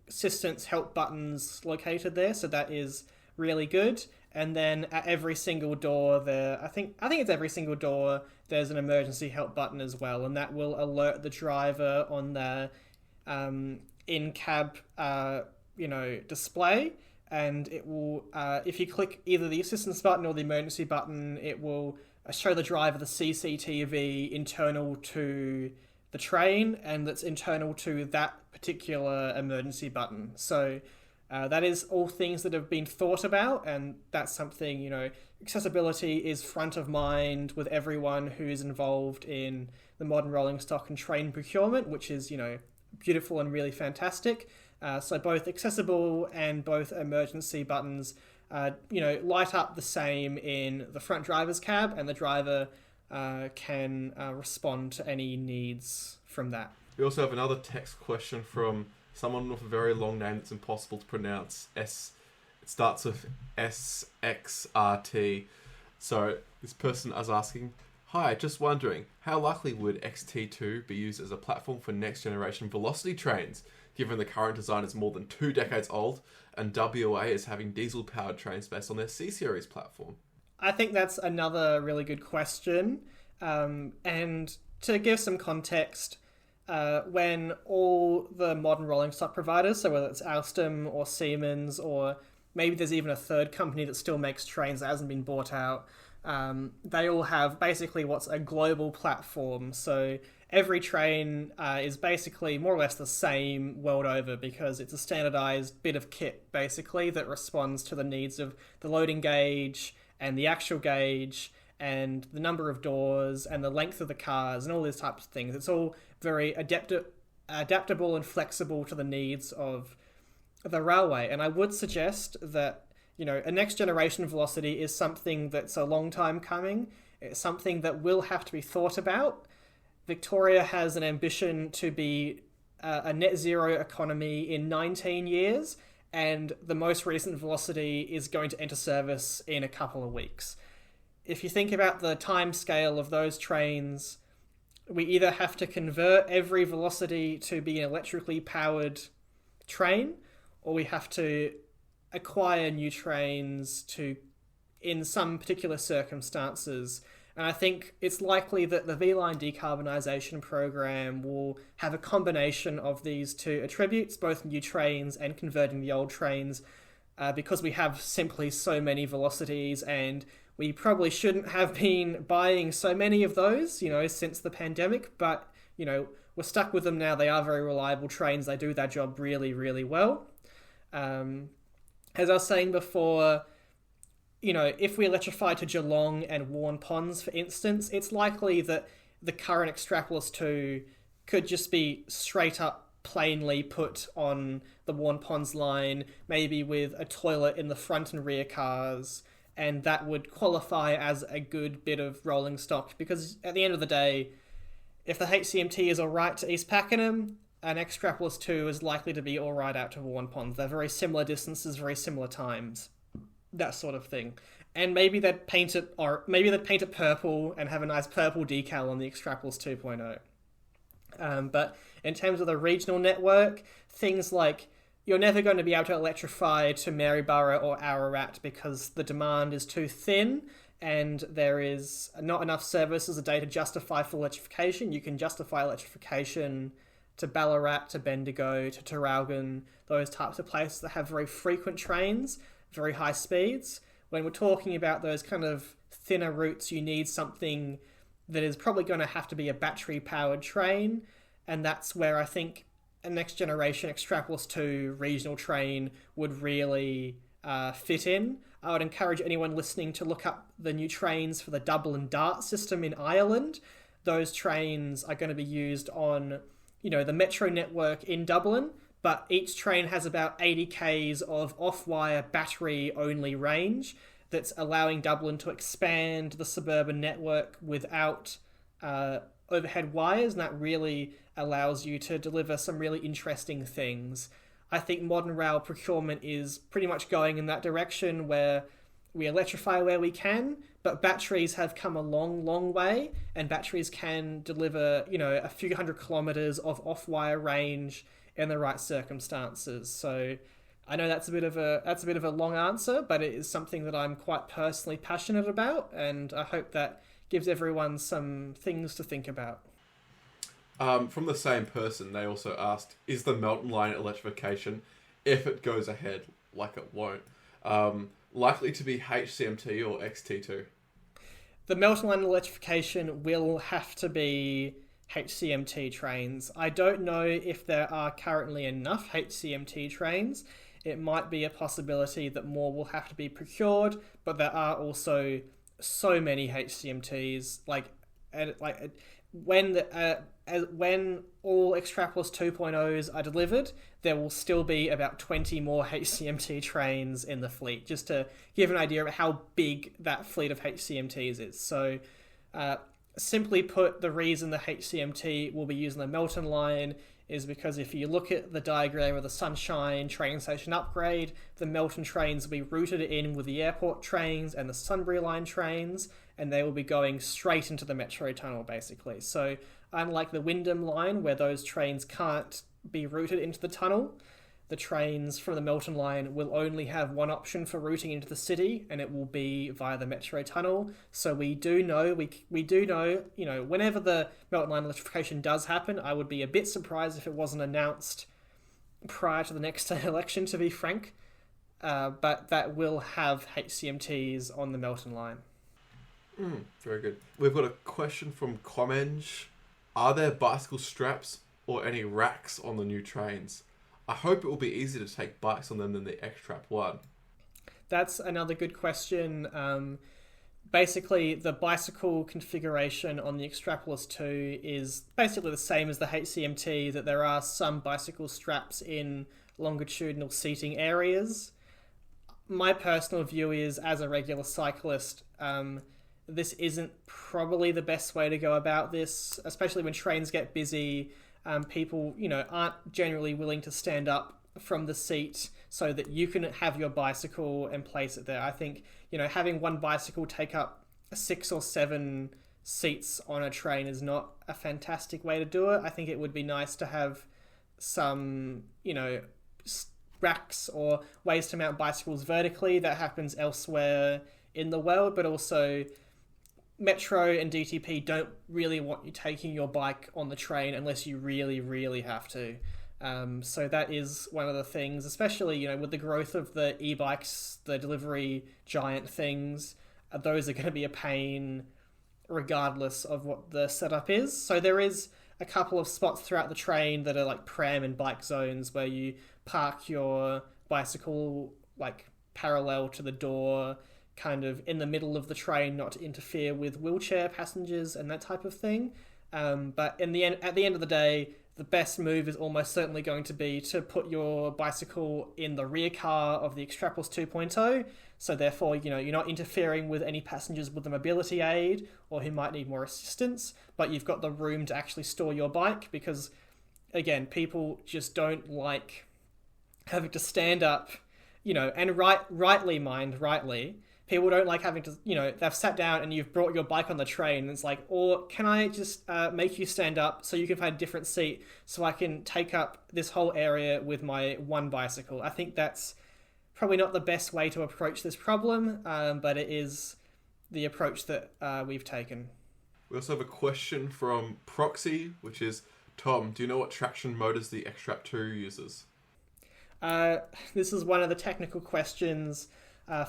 Speaker 2: assistance help buttons located there, so that is really good. And then at every single door there, I think it's every single door, there's an emergency help button as well, and that will alert the driver on the in-cab display, and it will if you click either the assistance button or the emergency button, it will show the driver the CCTV internal to the train, and that's internal to that particular emergency button. So that is all things that have been thought about, and that's something, accessibility is front of mind with everyone who's involved in the modern rolling stock and train procurement, which is, beautiful and really fantastic. So both accessible and both emergency buttons, light up the same in the front driver's cab, and the driver can respond to any needs from that.
Speaker 1: We also have another text question from someone with a very long name that's impossible to pronounce. It starts with SXRT. So this person is asking, hi, just wondering, how likely would XT2 be used as a platform for next generation Vlocity trains, given the current design is more than 2 decades old and WA is having diesel powered trains based on their C-Series platform?
Speaker 2: I think that's another really good question. And to give some context, when all the modern rolling stock providers, so whether it's Alstom or Siemens, or maybe there's even a third company that still makes trains that hasn't been bought out, they all have basically what's a global platform. So every train is basically more or less the same world over, because it's a standardized bit of kit basically that responds to the needs of the loading gauge and the actual gauge and the number of doors and the length of the cars and all these types of things. It's all very adaptable and flexible to the needs of the railway. And I would suggest that, you know, a next generation Vlocity is something that's a long time coming. It's something that will have to be thought about. Victoria has an ambition to be a net zero economy in 19 years, and the most recent Vlocity is going to enter service in a couple of weeks. If you think about the time scale of those trains, we either have to convert every Vlocity to be an electrically powered train, or we have to acquire new trains to, in some particular circumstances. And I think it's likely that the V-Line decarbonisation program will have a combination of these two attributes, both new trains and converting the old trains, because we have simply so many Vlocities, and we probably shouldn't have been buying so many of those, you know, since the pandemic, but, you know, we're stuck with them now. They are very reliable trains. They do their job really, really well. As I was saying before, you know, if we electrify to Geelong and Warren Ponds, for instance, it's likely that the current Xtrapolis 2 could just be straight up plainly put on the Warren Ponds line, maybe with a toilet in the front and rear cars, and that would qualify as a good bit of rolling stock, because at the end of the day, if the HCMT is alright to East Pakenham, an Xtrapolis 2 is likely to be alright out to Warren Ponds. They're very similar distances, very similar times, that sort of thing. And maybe they'd paint it, or maybe they'd paint it purple and have a nice purple decal on the Xtrapolis 2.0. But in terms of the regional network, things like, you're never going to be able to electrify to Maryborough or Ararat because the demand is too thin and there is not enough services a day to justify full electrification. You can justify electrification to Ballarat, to Bendigo, to Traralgon, those types of places that have very frequent trains, very high speeds. When we're talking about those kind of thinner routes, you need something that is probably going to have to be a battery-powered train, and that's where I think a next-generation Xtrapolis 2 regional train would really fit in. I would encourage anyone listening to look up the new trains for the Dublin Dart system in Ireland. Those trains are going to be used on, you know, the metro network in Dublin, but each train has about 80 k's of off-wire battery-only range that's allowing Dublin to expand the suburban network without overhead wires, and that really allows you to deliver some really interesting things. I think modern rail procurement is pretty much going in that direction, where we electrify where we can, but batteries have come a long, long way, and batteries can deliver, you know, a few hundred kilometres of off-wire range in the right circumstances. So I know that's a bit of a long answer, but it is something that I'm quite personally passionate about, and I hope that gives everyone some things to think about.
Speaker 1: From the same person, they also asked, is the Melton line electrification, if it goes ahead, like it won't, likely to be HCMT or XT2?
Speaker 2: The Melton line electrification will have to be HCMT trains. I don't know if there are currently enough HCMT trains. It might be a possibility that more will have to be procured, but there are also so many HCMTs. When all Xtrapolis 2.0s are delivered, there will still be about 20 more HCMT trains in the fleet, just to give an idea of how big that fleet of HCMTs is. So simply put, the reason the HCMT will be using the Melton line is because if you look at the diagram of the Sunshine train station upgrade, the Melton trains will be routed in with the airport trains and the Sunbury line trains, and they will be going straight into the metro tunnel, basically. So unlike the Wyndham line, where those trains can't be routed into the tunnel, the trains from the Melton line will only have one option for routing into the city, and it will be via the metro tunnel. So we do know, whenever the Melton line electrification does happen, I would be a bit surprised if it wasn't announced prior to the next election, to be frank. But that will have HCMTs on the Melton line.
Speaker 1: Very good. We've got a question from Comeng. Are there bicycle straps or any racks on the new trains? I hope it will be easier to take bikes on them than the Xtrap one.
Speaker 2: That's another good question. Basically, the bicycle configuration on the Xtrapolis 2 is basically the same as the HCMT, that there are some bicycle straps in longitudinal seating areas. My personal view is, as a regular cyclist, this isn't probably the best way to go about this, especially when trains get busy. People, aren't generally willing to stand up from the seat so that you can have your bicycle and place it there. I think, having one bicycle take up 6 or 7 seats on a train is not a fantastic way to do it. I think it would be nice to have some, racks or ways to mount bicycles vertically. That happens elsewhere in the world, but also Metro and DTP don't really want you taking your bike on the train unless you really, really have to. So that is one of the things, especially, with the growth of the e-bikes, the delivery giant things, those are going to be a pain regardless of what the setup is. So there is a couple of spots throughout the train that are like pram and bike zones where you park your bicycle like parallel to the door, kind of in the middle of the train, not to interfere with wheelchair passengers and that type of thing. But at the end of the day, the best move is almost certainly going to be to put your bicycle in the rear car of the Xtrapolis 2.0. So therefore, you're not interfering with any passengers with a mobility aid or who might need more assistance, but you've got the room to actually store your bike, because again, people just don't like having to stand up, and rightly, people don't like having to, they've sat down and you've brought your bike on the train, and it's like, or can I just make you stand up so you can find a different seat so I can take up this whole area with my one bicycle? I think that's probably not the best way to approach this problem, but it is the approach that we've taken.
Speaker 1: We also have a question from Proxy, which is, Tom, do you know what traction motors the Xtrap 2 uses?
Speaker 2: This is one of the technical questions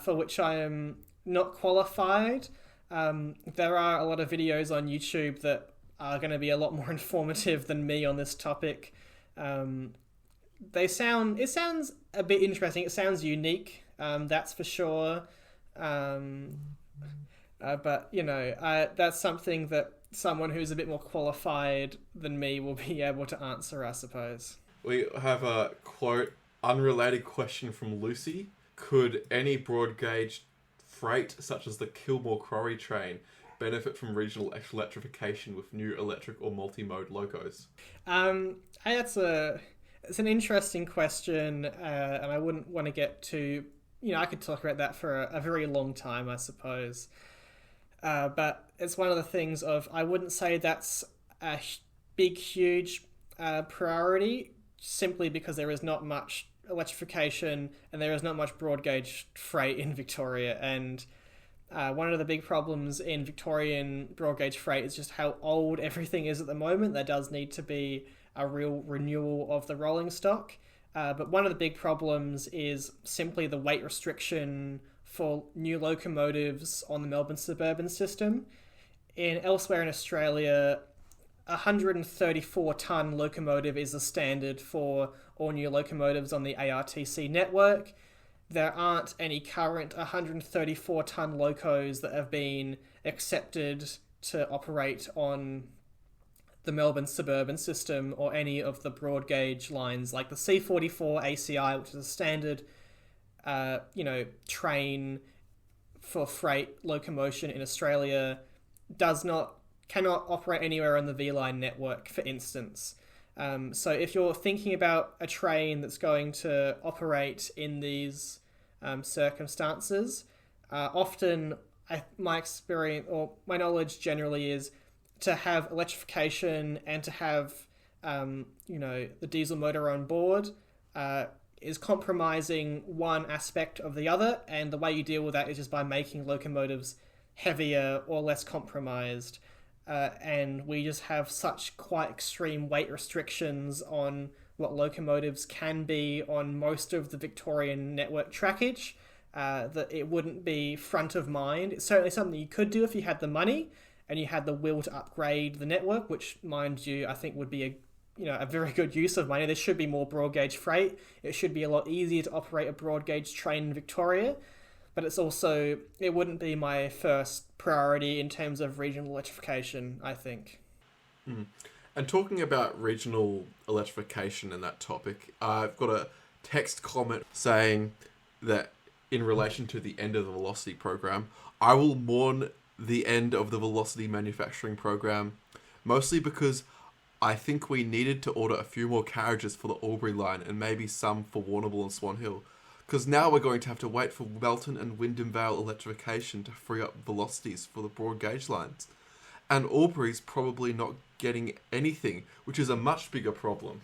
Speaker 2: for which I am not qualified. There are a lot of videos on YouTube that are going to be a lot more informative than me on this topic. It sounds a bit interesting. It sounds unique, that's for sure. But, that's something that someone who's a bit more qualified than me will be able to answer, I suppose.
Speaker 1: We have a, quote, unrelated question from Lucy. Could any broad gauge freight, such as the Kilmore-Quarry train, benefit from regional electrification with new electric or multi-mode locos?
Speaker 2: It's an interesting question, and I wouldn't want to get too... I could talk about that for a very long time, I suppose. But it's one of the things of, I wouldn't say that's a big, huge priority, simply because there is not much electrification and there is not much broad gauge freight in Victoria. And one of the big problems in Victorian broad gauge freight is just how old everything is at the moment. There does need to be a real renewal of the rolling stock. But one of the big problems is simply the weight restriction for new locomotives on the Melbourne suburban system. Elsewhere in Australia, 134-tonne locomotive is the standard for all new locomotives on the ARTC network. There aren't any current 134-tonne locos that have been accepted to operate on the Melbourne suburban system or any of the broad gauge lines, like the C44 ACI, which is a standard train for freight locomotion in Australia, does not cannot operate anywhere on the V-line network, for instance. So if you're thinking about a train that's going to operate in these circumstances, often my experience or my knowledge generally is to have electrification and to have the diesel motor on board is compromising one aspect of the other, and the way you deal with that is just by making locomotives heavier or less compromised. And we just have such quite extreme weight restrictions on what locomotives can be on most of the Victorian network trackage, that it wouldn't be front of mind. It's certainly something you could do if you had the money and you had the will to upgrade the network, which, mind you, I think would be a very good use of money. There should be more broad gauge freight. It should be a lot easier to operate a broad gauge train in Victoria. But it wouldn't be my first priority in terms of regional electrification, I think.
Speaker 1: Mm. And talking about regional electrification and that topic, I've got a text comment saying that in relation to the end of the Vlocity program, I will mourn the end of the Vlocity manufacturing program, mostly because I think we needed to order a few more carriages for the Albury line and maybe some for Warrnambool and Swan Hill. Because now we're going to have to wait for Melton and Wyndham Vale electrification to free up Velocities for the broad gauge lines. And Albury's probably not getting anything, which is a much bigger problem.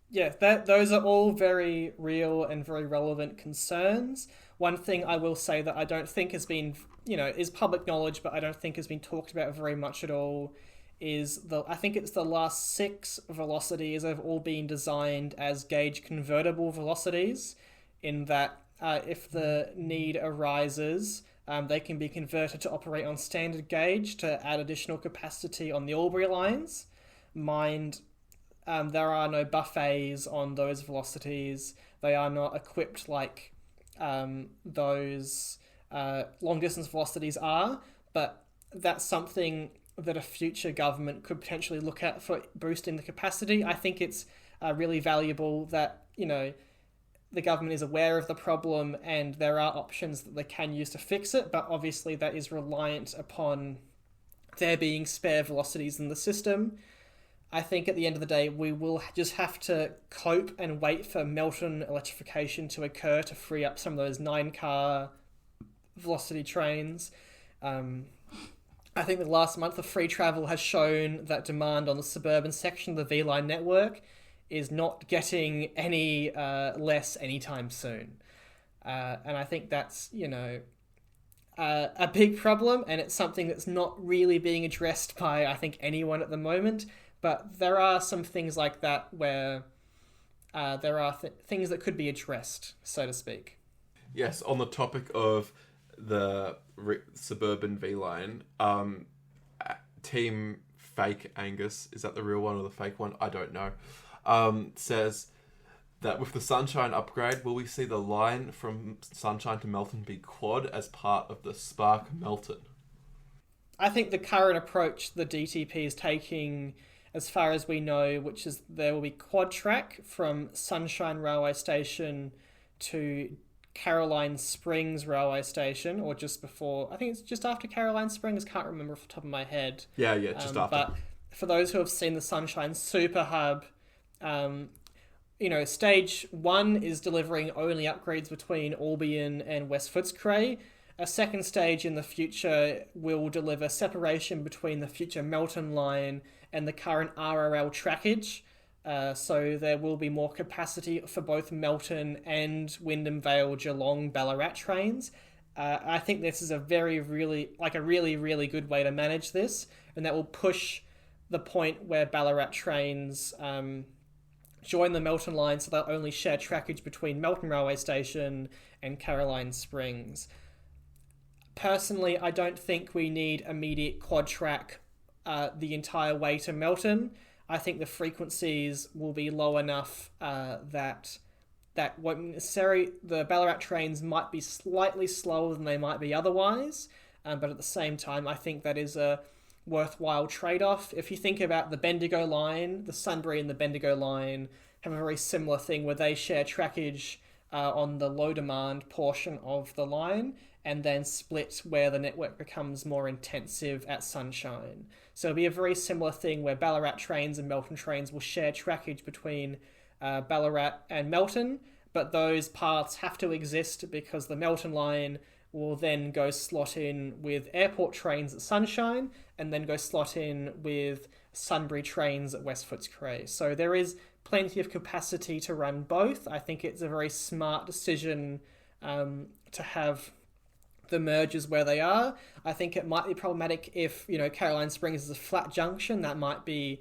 Speaker 2: Yeah, those are all very real and very relevant concerns. One thing I will say that I don't think has been, is public knowledge, but I don't think has been talked about very much at all, is I think it's the last 6 Velocities have all been designed as gauge convertible Velocities, in that if the need arises, they can be converted to operate on standard gauge to add additional capacity on the Albury lines. There are no buffets on those Velocities. They are not equipped like those long distance Velocities are, but that's something that a future government could potentially look at for boosting the capacity. I think it's really valuable that, the government is aware of the problem and there are options that they can use to fix it, but obviously that is reliant upon there being spare Velocities in the system. I think at the end of the day, we will just have to cope and wait for Melton electrification to occur to free up some of those 9-car Velocity trains. I think the last month of free travel has shown that demand on the suburban section of the V-Line network is not getting any less anytime soon. And I think that's, a big problem, and it's something that's not really being addressed by, I think, anyone at the moment. But there are some things like that where there are things that could be addressed, so to speak.
Speaker 1: Yes, on the topic of the suburban V-Line, Team Fake Angus, is that the real one or the fake one? I don't know. Says that with the Sunshine upgrade, will we see the line from Sunshine to Melton be quad as part of the Spark Melton?
Speaker 2: I think the current approach the DTP is taking, as far as we know, which is there will be quad track from Sunshine Railway Station to Caroline Springs Railway Station, or just before. I think it's just after Caroline Springs. Can't remember off the top of my head.
Speaker 1: Yeah, just after.
Speaker 2: But for those who have seen the Sunshine Super Hub, stage 1 is delivering only upgrades between Albion and West Footscray. A second stage in the future will deliver separation between the future Melton line and the current RRL trackage. So there will be more capacity for both Melton and Wyndham Vale, Geelong, Ballarat trains. I think this is a really good way to manage this, and that will push the point where Ballarat trains join the Melton line, so they'll only share trackage between Melton Railway Station and Caroline Springs. Personally, I don't think we need immediate quad track the entire way to Melton. I think the frequencies will be low enough that won't necessarily. The Ballarat trains might be slightly slower than they might be otherwise, but at the same time, I think that is a worthwhile trade-off. If you think about the Bendigo line, the Sunbury and the Bendigo line have a very similar thing where they share trackage on the low demand portion of the line, and then split where the network becomes more intensive at Sunshine. So it'll be a very similar thing where Ballarat trains and Melton trains will share trackage between Ballarat and Melton, but those paths have to exist because the Melton line will then go slot in with airport trains at Sunshine, and then go slot in with Sunbury trains at West Footscray. So there is plenty of capacity to run both. I think it's a very smart decision to have the mergers where they are. I think it might be problematic if, Caroline Springs is a flat junction. That might be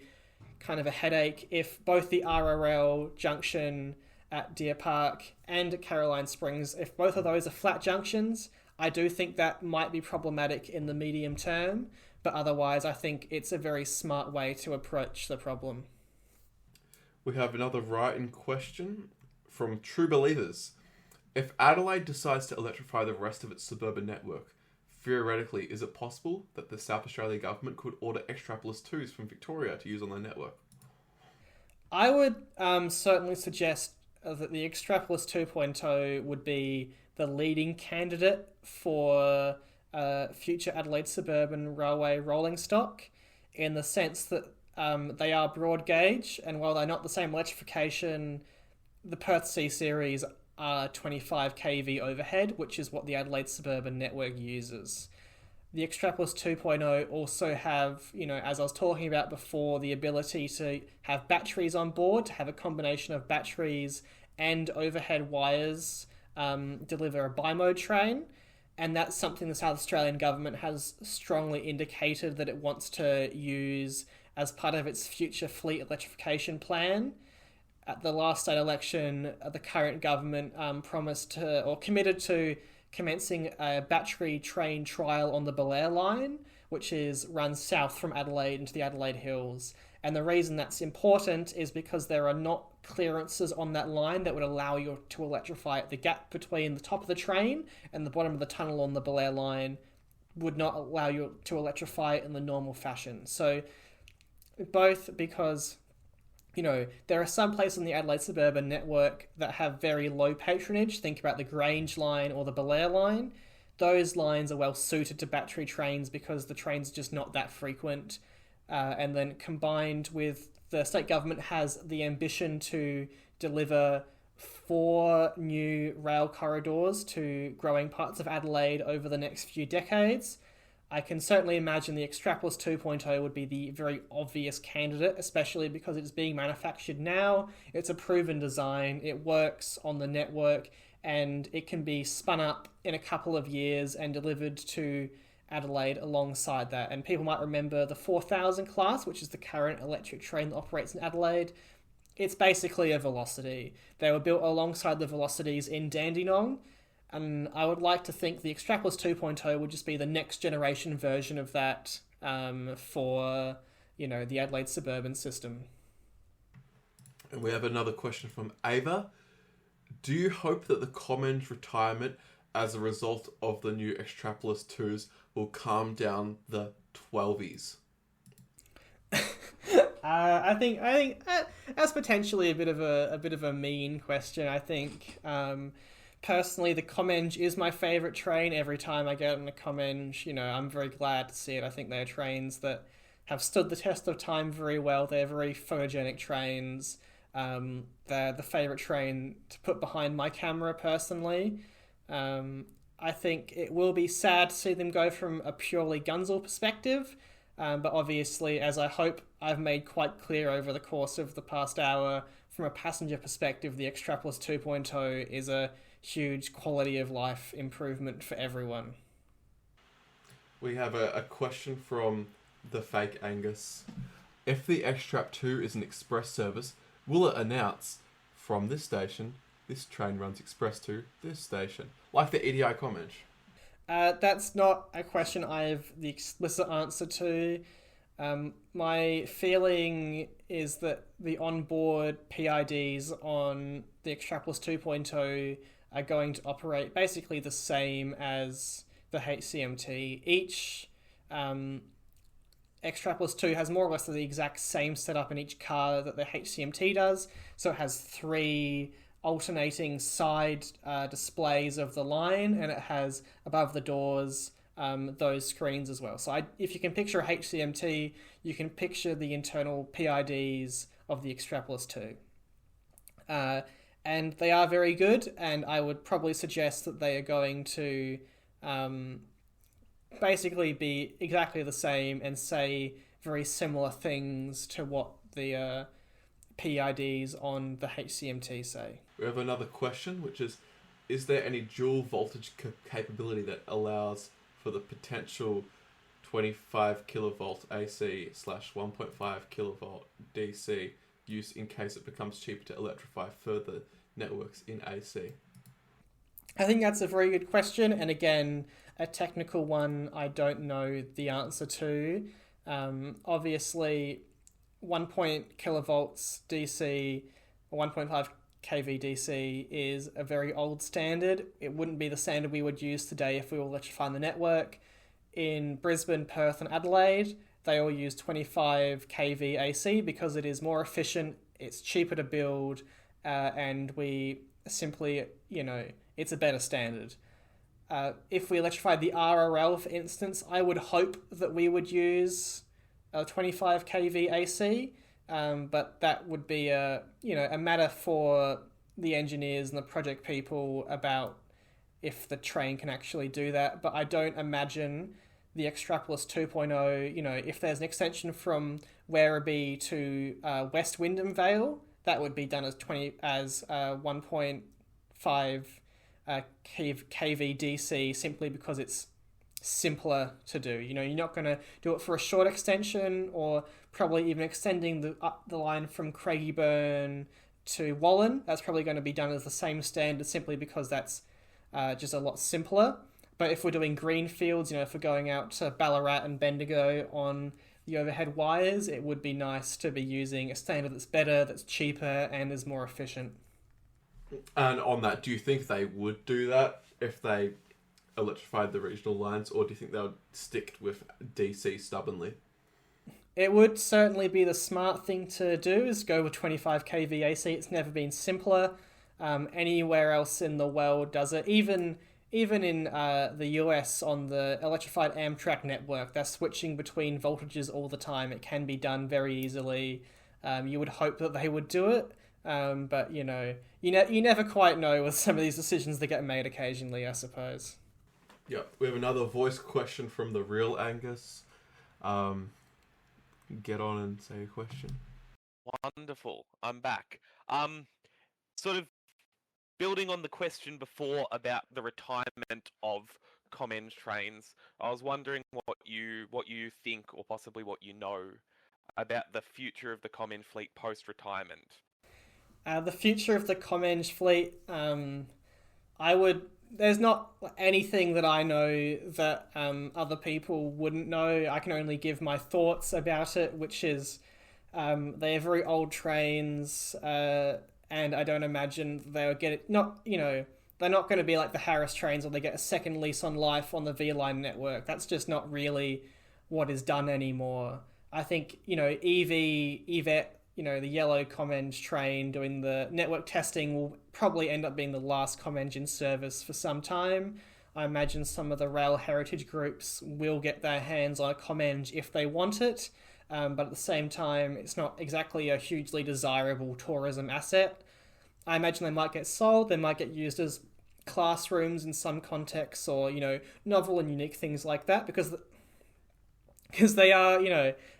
Speaker 2: kind of a headache. If both the RRL junction at Deer Park and at Caroline Springs, if both of those are flat junctions, I do think that might be problematic in the medium term. But otherwise, I think it's a very smart way to approach the problem.
Speaker 1: We have another write-in question from True Believers. If Adelaide decides to electrify the rest of its suburban network, theoretically, is it possible that the South Australia government could order Xtrapless 2s from Victoria to use on their network?
Speaker 2: I would certainly suggest that the Xtrapless 2.0 would be the leading candidate for future Adelaide Suburban Railway rolling stock, in the sense that they are broad gauge, and while they're not the same electrification, the Perth C Series are 25 kV overhead, which is what the Adelaide Suburban network uses. The Xtrapless 2.0 also have, as I was talking about before, the ability to have batteries on board, to have a combination of batteries and overhead wires deliver a bimode train. And that's something the South Australian government has strongly indicated that it wants to use as part of its future fleet electrification plan. At the last state election, the current government promised to, or committed to, commencing a battery train trial on the Belair line, which runs south from Adelaide into the Adelaide Hills. And the reason that's important is because there are not clearances on that line that would allow you to electrify it. The gap between the top of the train and the bottom of the tunnel on the Belair line would not allow you to electrify it in the normal fashion. So both because, there are some places on the Adelaide Suburban network that have very low patronage. Think about the Grange line or the Belair line. Those lines are well suited to battery trains because the trains are just not that frequent. And then combined with the state government has the ambition to deliver 4 new rail corridors to growing parts of Adelaide over the next few decades. I can certainly imagine the Xtrapless 2.0 would be the very obvious candidate, especially because it's being manufactured now. It's a proven design, it works on the network, and it can be spun up in a couple of years and delivered to Adelaide alongside that. And people might remember the 4000 class, which is the current electric train that operates in Adelaide. It's basically a Vlocity. They were built alongside the Velocities in Dandenong, and I would like to think the Xtrapless 2.0 would just be the next generation version of that for, the Adelaide Suburban system.
Speaker 1: And we have another question from Ava. Do you hope that the Comeng's retirement as a result of the new Xtrapless 2s will calm down the 12vies?
Speaker 2: I think that's potentially a bit of a mean question. I think personally, the Comeng is my favourite train. Every time I get on a Comeng, I'm very glad to see it. I think they're trains that have stood the test of time very well. They're very photogenic trains. They're the favourite train to put behind my camera personally. I think it will be sad to see them go from a purely gunzel perspective, but obviously, as I hope I've made quite clear over the course of the past hour, from a passenger perspective, the Xtrapless 2.0 is a huge quality of life improvement for everyone.
Speaker 1: We have a question from the fake Angus. If the Xtrap 2 is an express service, will it announce, from this station, this train runs express to this station, like the EDI Comeng?
Speaker 2: That's not a question I have the explicit answer to. My feeling is that the onboard PIDs on the Xtrapless 2.0 are going to operate basically the same as the HCMT. Each Xtrapless 2 has more or less the exact same setup in each car that the HCMT does. So it has 3 alternating side displays of the line, and it has above the doors those screens as well. So if you can picture a HCMT, you can picture the internal PIDs of the Xtrapless too. And they are very good, and I would probably suggest that they are going to basically be exactly the same and say very similar things to what the PIDs on the HCMT say.
Speaker 1: We have another question, which is there any dual voltage capability that allows for the potential 25 kilovolt AC / 1.5 kilovolt DC use in case it becomes cheaper to electrify further networks in AC?
Speaker 2: I think that's a very good question, and again, a technical one I don't know the answer to. Obviously, 1 kilovolts DC, 1.5 kV DC is a very old standard. It wouldn't be the standard we would use today if we were electrifying the network. In Brisbane, Perth and Adelaide, they all use 25 kV AC because it is more efficient, it's cheaper to build, and we simply, it's a better standard. If we electrified the RRL, for instance, I would hope that we would use 25 kV AC, but that would be a matter for the engineers and the project people about if the train can actually do that. But I don't imagine the Xtrapless 2.0, if there's an extension from Werribee to West Wyndham Vale, that would be done as 1.5 kV DC simply because it's simpler to do. You're not going to do it for a short extension, or probably even extending the line from Craigieburn to Wallen. That's probably going to be done as the same standard simply because that's just a lot simpler. But if we're doing greenfields, if we're going out to Ballarat and Bendigo on the overhead wires, it would be nice to be using a standard that's better, that's cheaper, and is more efficient.
Speaker 1: And on that, do you think they would do that if they electrified the regional lines, or do you think they would stick with DC stubbornly?
Speaker 2: It would certainly be the smart thing to do, is go with 25 kV AC. It's never been simpler. Anywhere else in the world does it. Even in the US on the electrified Amtrak network, they're switching between voltages all the time. It can be done very easily. You would hope that they would do it, but you never quite know with some of these decisions that get made occasionally, I suppose.
Speaker 1: Yep, we have another voice question from the real Angus. Get on and say a question.
Speaker 8: Wonderful. I'm back. Sort of building on the question before about the retirement of Comeng trains, I was wondering what you think, or possibly what you know, about the future of the Comeng fleet post-retirement.
Speaker 2: The future of the Comeng fleet, there's not anything that I know that other people wouldn't know. I can only give my thoughts about it, which is they are very old trains, and I don't imagine they'll get it. They're not going to be like the Harris trains where they get a second lease on life on the V-Line network. That's just not really what is done anymore. I think, Yvette, the yellow Comeng train doing the network testing will probably end up being the last Comeng in service for some time. I imagine some of the rail heritage groups will get their hands on a Comeng if they want it, but at the same time, it's not exactly a hugely desirable tourism asset. I imagine they might get sold, they might get used as classrooms in some contexts, or, novel and unique things like that, because they are,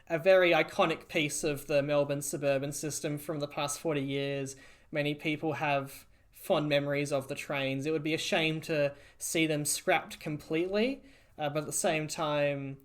Speaker 2: a very iconic piece of the Melbourne suburban system from the past 40 years. Many people have fond memories of the trains. It would be a shame to see them scrapped completely, but at the same time,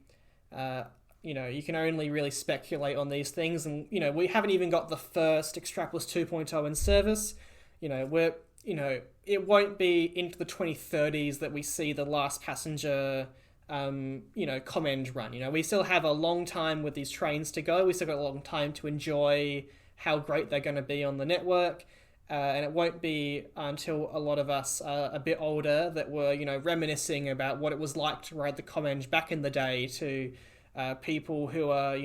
Speaker 2: you can only really speculate on these things, and we haven't even got the first Xtrapless 2.0 in service. It won't be into the 2030s that we see the last passenger Comeng run. We still have a long time with these trains to go. We still got a long time to enjoy how great they're going to be on the network, and it won't be until a lot of us are a bit older that we're reminiscing about what it was like to ride the Comeng back in the day, to people who are,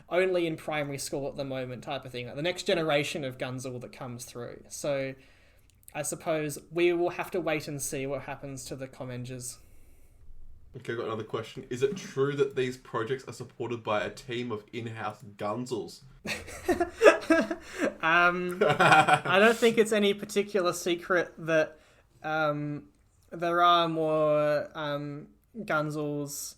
Speaker 2: only in primary school at the moment type of thing, like the next generation of gunzel that comes through. So I suppose we will have to wait and see what happens to the Comengers.
Speaker 1: Okay, I've got another question. Is it true that these projects are supported by a team of in-house gunzels?
Speaker 2: I don't think it's any particular secret that there are more gunzels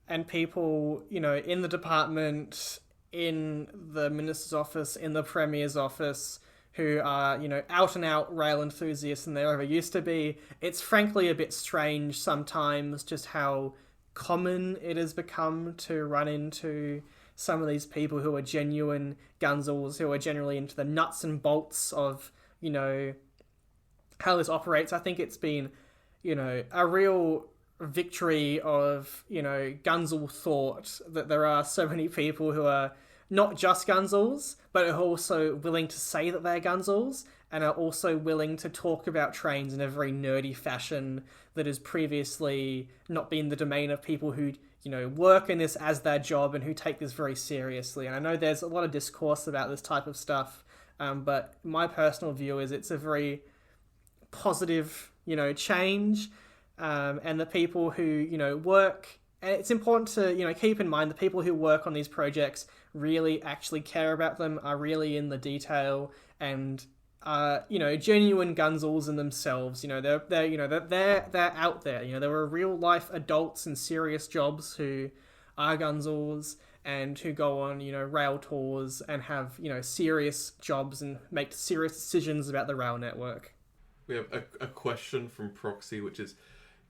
Speaker 2: and people, in the department, in the minister's office, in the premier's office, who are, out and out rail enthusiasts than there ever used to be. It's frankly a bit strange sometimes just how common it has become to run into some of these people who are genuine gunzels, who are generally into the nuts and bolts of, how this operates. I think it's been, a real victory of, gunzel thought that there are so many people who are not just gunzels, but are also willing to say that they're gunzels, and are also willing to talk about trains in a very nerdy fashion that has previously not been the domain of people who, work in this as their job and who take this very seriously. And I know there's a lot of discourse about this type of stuff, but my personal view is it's a very positive, change, and the people who, work. And it's important to, keep in mind the people who work on these projects really actually care about them, are really in the detail, and are, genuine gunzels in themselves. They're out there. There are real life adults in serious jobs who are gunzels and who go on, rail tours and have, serious jobs and make serious decisions about the rail network.
Speaker 1: We have a question from Proxy, which is,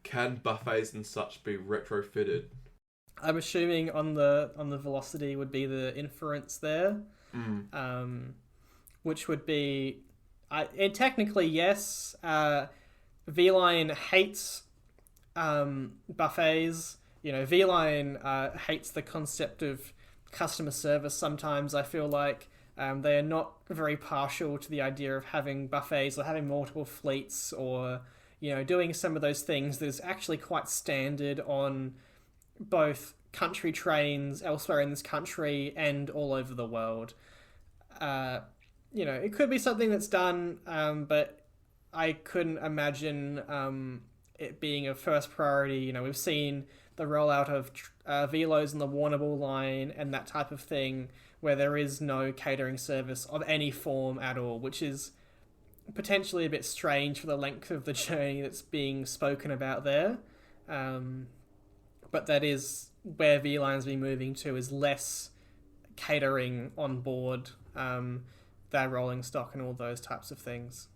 Speaker 1: can buffets and such be retrofitted?
Speaker 2: I'm assuming on the Vlocity would be the inference there, which would be, and technically yes. V-Line hates buffets. V-Line hates the concept of customer service. Sometimes I feel like they are not very partial to the idea of having buffets or having multiple fleets, or doing some of those things that is actually quite standard on both country trains elsewhere in this country and all over the world. It could be something that's done, but I couldn't imagine it being a first priority. We've seen the rollout of velos on the Warrnambool line and that type of thing, where there is no catering service of any form at all, which is potentially a bit strange for the length of the journey that's being spoken about there. But that is where V-Line's been moving to, is less catering on board, their rolling stock and all those types of things.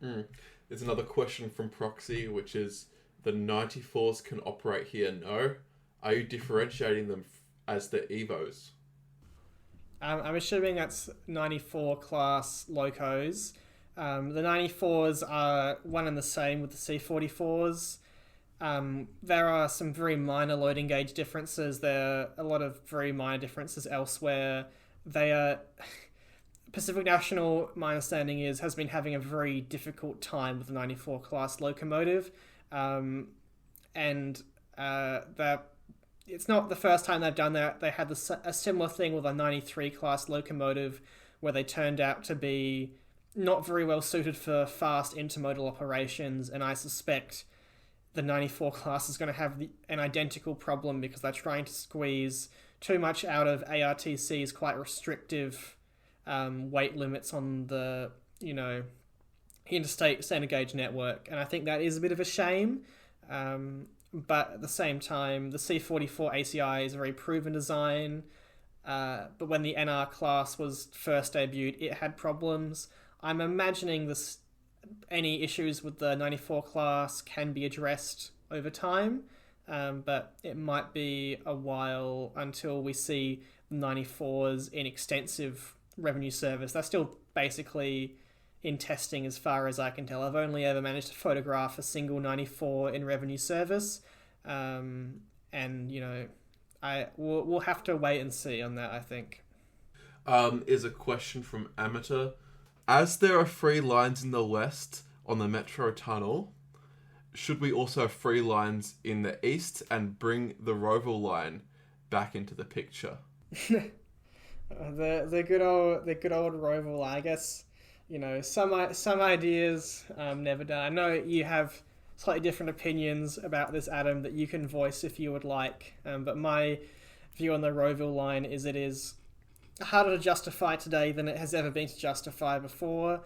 Speaker 1: There's another question from Proxy, which is, the 94s can operate here, no? Are you differentiating them as the Evos?
Speaker 2: I'm assuming that's 94 class locos. The 94s are one and the same with the C44s. There are some very minor loading gauge differences. There are a lot of very minor differences elsewhere. They are... Pacific National, my understanding is, has been having a very difficult time with the 94 class locomotive. It's not the first time they've done that. They had a similar thing with a 93 class locomotive, where they turned out to be not very well suited for fast intermodal operations, and I suspect the 94 class is going to have an identical problem, because they're trying to squeeze too much out of ARTC's quite restrictive weight limits on the, interstate standard gauge network. And I think that is a bit of a shame. But at the same time, the C44 ACI is a very proven design. But when the NR class was first debuted, it had problems. I'm imagining any issues with the 94 class can be addressed over time. But it might be a while until we see the 94s in extensive revenue service. They're still basically in testing as far as I can tell. I've only ever managed to photograph a single 94 in revenue service. And, we'll have to wait and see on that, I think.
Speaker 1: Is a question from Amateur. As there are 3 lines in the west on the Metro Tunnel, should we also have free lines in the east and bring the Rowville line back into the picture?
Speaker 2: The good old Rowville line. I guess, you know, some ideas never done. I know you have slightly different opinions about this, Adam, that you can voice if you would like. But my view on the Rowville line is it is harder to justify today than it has ever been to justify before.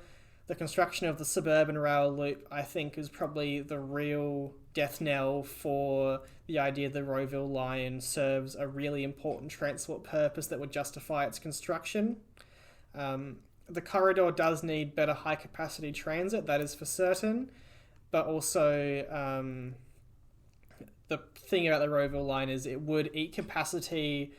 Speaker 2: The construction of the suburban rail loop, I think, is probably the real death knell for the idea the Rowville line serves a really important transport purpose that would justify its construction. The corridor does need better high-capacity transit, that is for certain, but also the thing about the Rowville line is it would eat capacity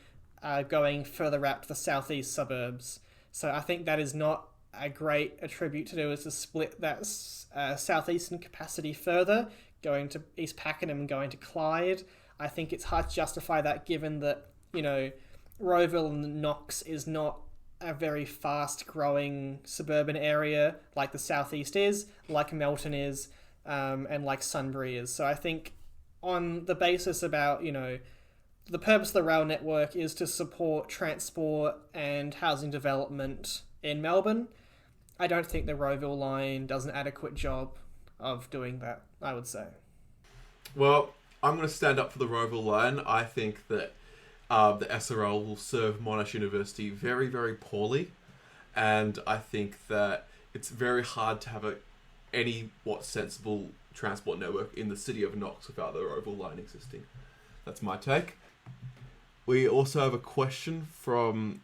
Speaker 2: going further out to the southeast suburbs. So I think that is not a great attribute to do, is to split that southeastern capacity further, going to East Pakenham and going to Clyde. I think it's hard to justify that given that, you know, Rowville and Knox is not a very fast-growing suburban area like the southeast is, like Melton is, and like Sunbury is. So I think on the basis about, you know, the purpose of the rail network is to support transport and housing development in Melbourne, I don't think the Rowville line does an adequate job of doing that, I would say.
Speaker 1: Well, I'm going to stand up for the Rowville line. I think that the SRL will serve Monash University very, very poorly. And I think that it's very hard to have any sensible transport network in the city of Knox without the Rowville line existing. That's my take. We also have a question from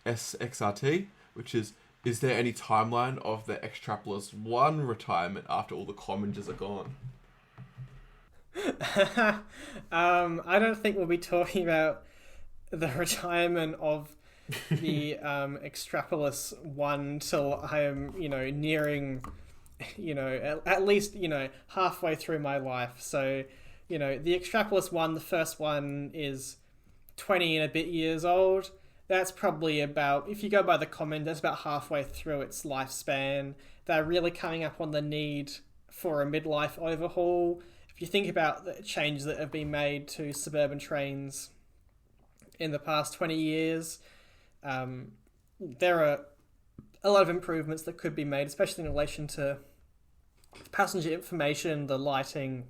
Speaker 1: SXRT, which is there any timeline of the Xtrapless 1 retirement after all the Comengers are gone?
Speaker 2: I don't think we'll be talking about the retirement of the Xtrapless 1 till I am, you know, nearing, you know, at least, you know, halfway through my life. So, you know, the Xtrapless 1, the first one, is 20 and a bit years old. That's probably about, if you go by the comment, that's about halfway through its lifespan. They're really coming up on the need for a midlife overhaul. If you think about the changes that have been made to suburban trains in the past 20 years, there are a lot of improvements that could be made, especially in relation to passenger information, the lighting,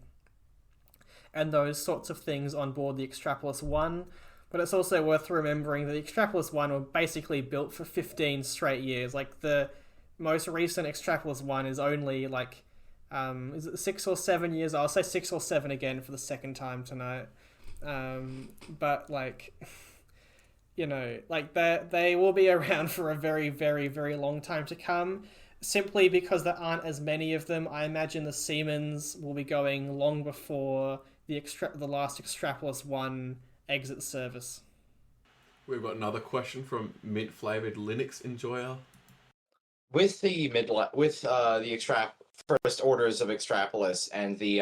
Speaker 2: and those sorts of things on board the Xtrapless 1. But it's also worth remembering that the Xtrapless 1 were basically built for 15 straight years. Like, the most recent Xtrapless 1 is only, like, is it 6 or 7 years? I'll say 6 or 7 again for the second time tonight. But, like, you know, like, they will be around for a very, very, very long time to come. Simply because there aren't as many of them, I imagine the Siemens will be going long before the last Xtrapless 1 exit service.
Speaker 1: We've got another question from mint-flavored Linux enjoyer.
Speaker 4: With the first orders of Xtrapless and the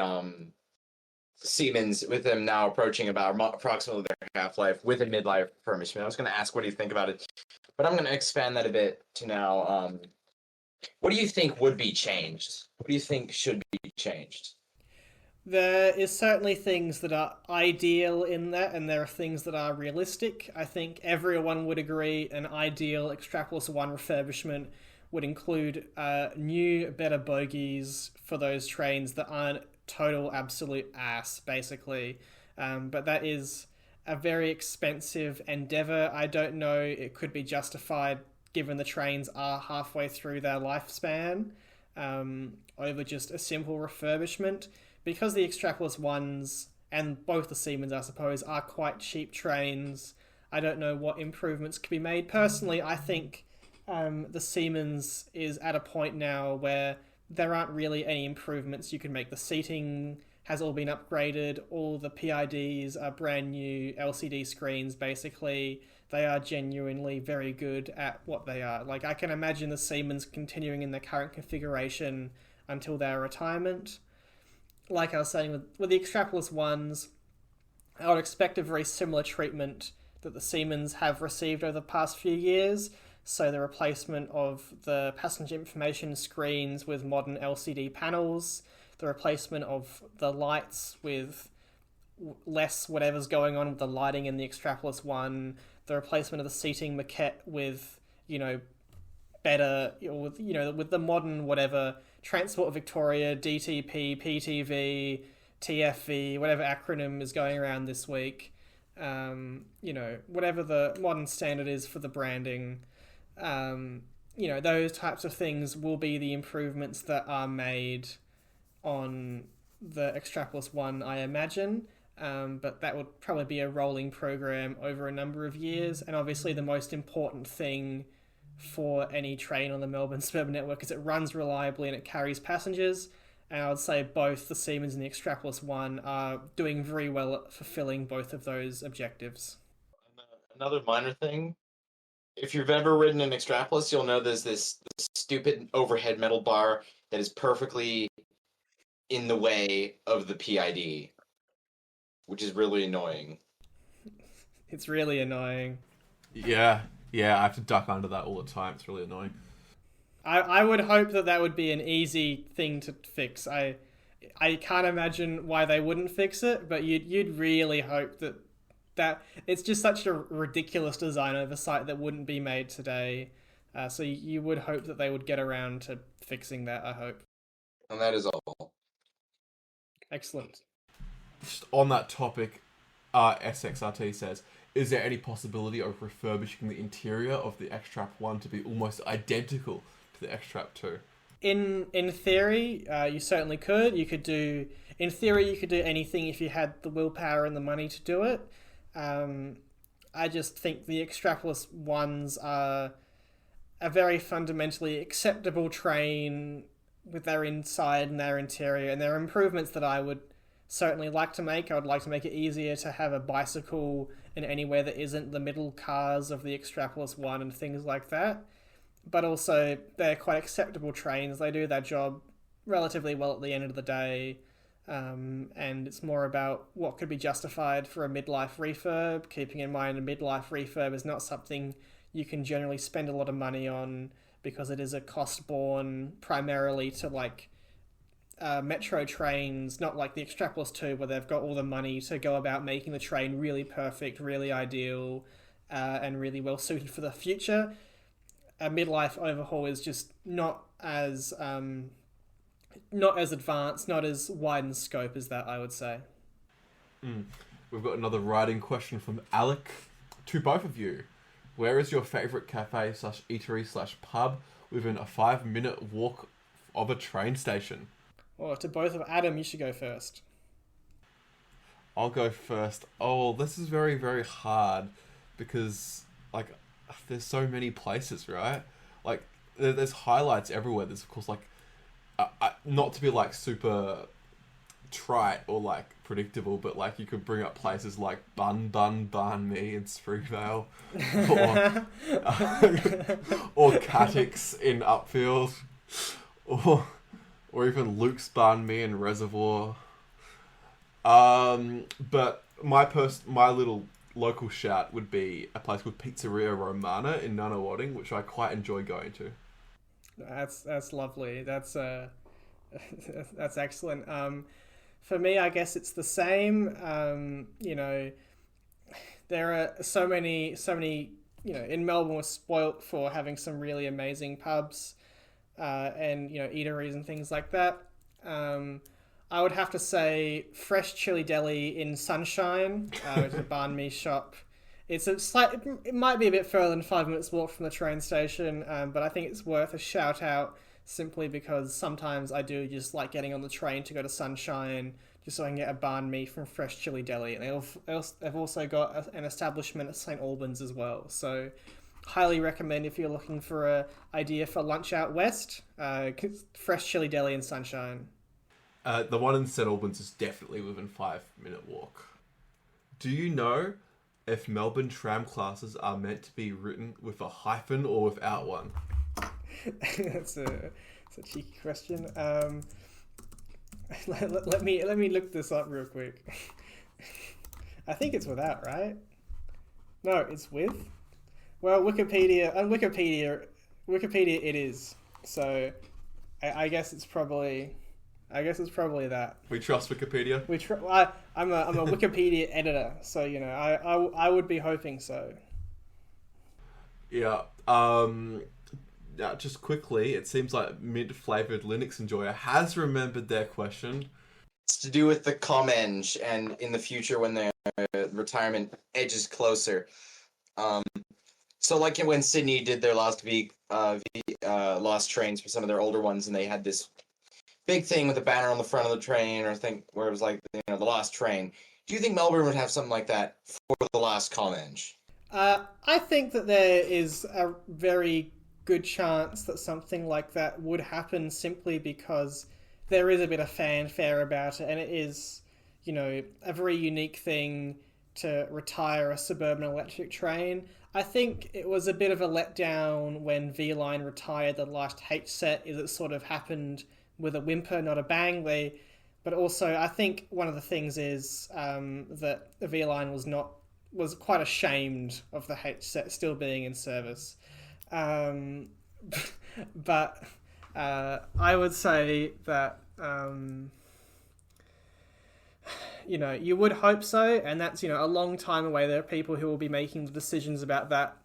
Speaker 4: Siemens, with them now approaching about approximately their half-life with a midlife refurbishment, I was going to ask what do you think about it, but I'm going to expand that a bit to now. What do you think would be changed? What do you think should be changed?
Speaker 2: There is certainly things that are ideal in that, and there are things that are realistic. I think everyone would agree an ideal Xtrapless 1 refurbishment would include new, better bogies for those trains that aren't total absolute ass, basically. But that is a very expensive endeavour. I don't know it could be justified given the trains are halfway through their lifespan over just a simple refurbishment. Because the Xtrapless 1s, and both the Siemens, I suppose, are quite cheap trains, I don't know what improvements could be made. Personally, I think the Siemens is at a point now where there aren't really any improvements you can make. The seating has all been upgraded, all the PIDs are brand new LCD screens, basically. They are genuinely very good at what they are. Like, I can imagine the Siemens continuing in their current configuration until their retirement. Like I was saying, with the Xtrapless 1s, I would expect a very similar treatment that the Siemens have received over the past few years. So the replacement of the passenger information screens with modern LCD panels, the replacement of the lights with less whatever's going on with the lighting in the Xtrapolis one, the replacement of the seating maquette with, better, with the modern whatever, Transport Victoria, DTP, PTV, TFV, whatever acronym is going around this week, whatever the modern standard is for the branding, those types of things will be the improvements that are made on the Xtrapolis one, I imagine. But that would probably be a rolling program over a number of years. And obviously the most important thing for any train on the Melbourne suburban network is it runs reliably and it carries passengers. And I would say both the Siemens and the Xtrapolis one are doing very well at fulfilling both of those objectives.
Speaker 4: Another minor thing, if you've ever ridden an Xtrapolis, you'll know there's this stupid overhead metal bar that is perfectly in the way of the PID, which is really annoying.
Speaker 2: It's really annoying.
Speaker 1: Yeah, I have to duck under that all the time. It's really annoying.
Speaker 2: I would hope that would be an easy thing to fix. I can't imagine why they wouldn't fix it, but you'd really hope that it's just such a ridiculous design oversight that wouldn't be made today. So you would hope that they would get around to fixing that, I hope.
Speaker 4: And that is all.
Speaker 2: Excellent.
Speaker 1: Just on that topic, SXRT says, is there any possibility of refurbishing the interior of the Xtrap 1 to be almost identical to the Xtrap 2?
Speaker 2: In theory, you certainly could. In theory, you could do anything if you had the willpower and the money to do it. I just think the Xtrapolis ones are a very fundamentally acceptable train with their inside and their interior, and there are improvements that I would certainly like to make. I would like to make it easier to have a bicycle in anywhere that isn't the middle cars of the Xtrapolis one and things like that. But also, they're quite acceptable trains. They do their job relatively well at the end of the day. And it's more about what could be justified for a midlife refurb, keeping in mind a midlife refurb is not something you can generally spend a lot of money on because it is a cost borne primarily to metro trains, not like the Xtrapolis 2 where they've got all the money to go about making the train really perfect, really ideal, and really well suited for the future. A midlife overhaul is just not as advanced, not as wide in scope as that, I would say.
Speaker 1: We've got another writing question from Alec. To both of you, where is your favourite cafe / eatery / pub within a 5-minute walk of a train station?
Speaker 2: Well, to both of Adam, you should go first.
Speaker 1: I'll go first. Oh, this is very, very hard because, there's so many places, right? There's highlights everywhere. There's, of course, not to be, super trite or, predictable, but, you could bring up places like Bun Me in Springvale or Catix in Upfield or even Luke's Bun Me in Reservoir. But my little local shout would be a place called Pizzeria Romana in Nunawading, which I quite enjoy going to.
Speaker 2: That's lovely. That's excellent. For me, I guess it's the same. There are so many. In Melbourne, we're spoilt for having some really amazing pubs, and eateries and things like that. I would have to say Fresh Chili Deli in Sunshine, which is a banh mi shop. It might be a bit further than 5 minutes walk from the train station, but I think it's worth a shout out simply because sometimes I do just like getting on the train to go to Sunshine just so I can get a banh mi from Fresh Chili Deli. And they've also got an establishment at St Albans as well. So highly recommend if you're looking for an idea for lunch out west, Fresh Chili Deli in Sunshine.
Speaker 1: The one in St Albans is definitely within 5-minute walk. Do you know if Melbourne tram classes are meant to be written with a hyphen or without one?
Speaker 2: That's a cheeky question. Let me look this up real quick. I think it's without, right? No, it's with. Well, Wikipedia it is. So I guess it's probably. I guess it's probably that.
Speaker 1: We trust Wikipedia.
Speaker 2: I'm a Wikipedia editor, so I would be hoping so.
Speaker 1: Yeah. Now, just quickly, it seems like mint-flavored Linux enjoyer has remembered their question.
Speaker 4: It's to do with the Comeng, and in the future when their retirement edges closer. So like when Sydney did their last week, lost trains for some of their older ones, and they had this big thing with a banner on the front of the train, or thing where it was like, the last train. Do you think Melbourne would have something like that for the last Comeng?
Speaker 2: I think that there is a very good chance that something like that would happen, simply because there is a bit of fanfare about it, and it is, a very unique thing to retire a suburban electric train. I think it was a bit of a letdown when V-Line retired the last H-set, is it sort of happened with a whimper, not a bang. But also, I think one of the things is that the V-Line was quite ashamed of the H-set still being in service. But I would say that you would hope so, and that's a long time away. There are people who will be making the decisions about that,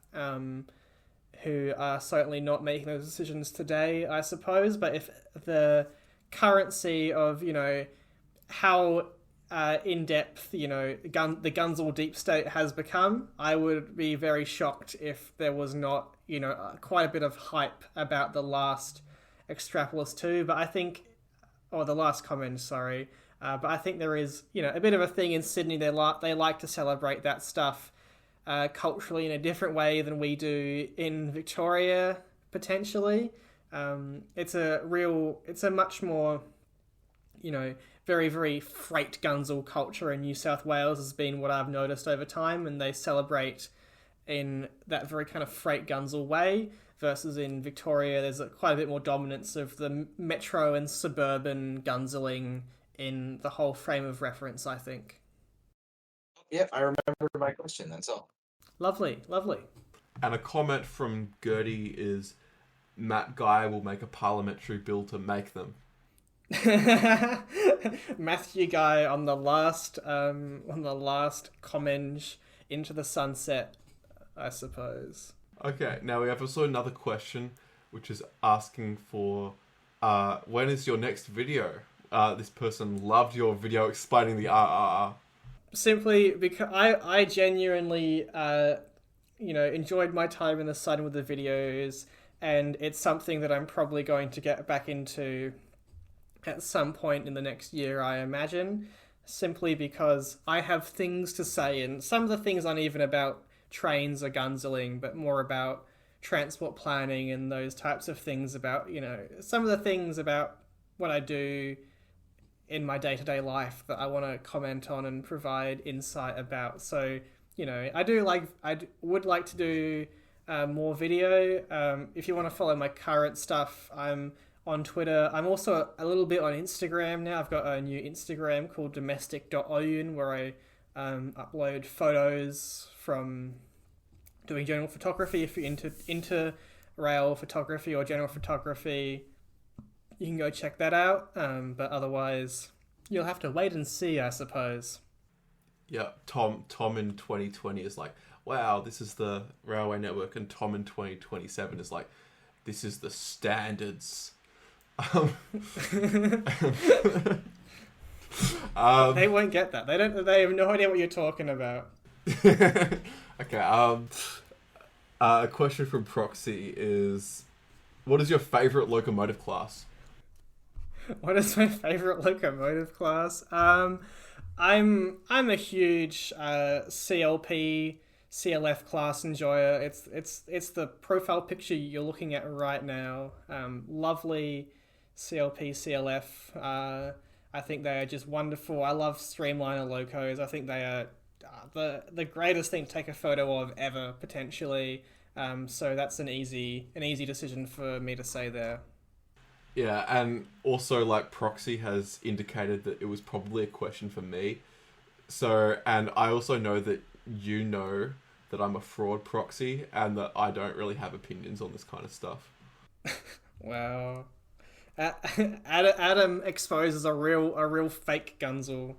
Speaker 2: who are certainly not making those decisions today, I suppose. But if the currency of how in depth the gunzel deep state has become, I would be very shocked if there was not quite a bit of hype about the last Xtrapolis 2, but I think, or the last Comeng, sorry. But I think there is, a bit of a thing in Sydney. They like to celebrate that stuff culturally in a different way than we do in Victoria, potentially. It's a much more, very, very freight gunzel culture in New South Wales has been what I've noticed over time, and they celebrate in that very kind of freight gunzel way, versus in Victoria there's quite a bit more dominance of the metro and suburban gunzeling in the whole frame of reference, I think.
Speaker 4: Yep, I remember my question, that's all.
Speaker 2: Lovely.
Speaker 1: And a comment from Gertie is, Matt Guy will make a parliamentary bill to make them.
Speaker 2: Matthew Guy on the last Comeng into the sunset, I suppose.
Speaker 1: Okay, now we have also another question, which is asking for, when is your next video? This person loved your video explaining the RRR.
Speaker 2: Simply because I genuinely, enjoyed my time in the sun with the videos, and it's something that I'm probably going to get back into at some point in the next year, I imagine, simply because I have things to say, and some of the things aren't even about trains or gunzeling, but more about transport planning and those types of things, about, some of the things about what I do in my day-to-day life that I want to comment on and provide insight about. So, I would like to do more video. If you want to follow my current stuff, I'm on Twitter. I'm also a little bit on Instagram now. I've got a new Instagram called domestic.oun, where I upload photos from doing general photography. If you're into rail photography or general photography, you can go check that out. But otherwise, you'll have to wait and see, I suppose.
Speaker 1: Yeah, Tom in 2020 is like, wow, this is the railway network, and Tom in 2027 is like, this is the standards.
Speaker 2: They won't get that. They have no idea what you're talking about.
Speaker 1: Okay. A question from Proxy is, what is your favourite locomotive class?
Speaker 2: What is my favourite locomotive class? I'm a huge CLP, CLF class enjoyer. It's the profile picture you're looking at right now. Lovely CLP, CLF. I think they are just wonderful. I love streamliner locos. I think they are the greatest thing to take a photo of ever, potentially. So that's an easy decision for me to say there.
Speaker 1: Yeah, and also, like, Proxy has indicated that it was probably a question for me. So, and I also know that you know that I'm a fraud, Proxy, and that I don't really have opinions on this kind of stuff.
Speaker 2: Wow. Adam exposes a real fake gunzel.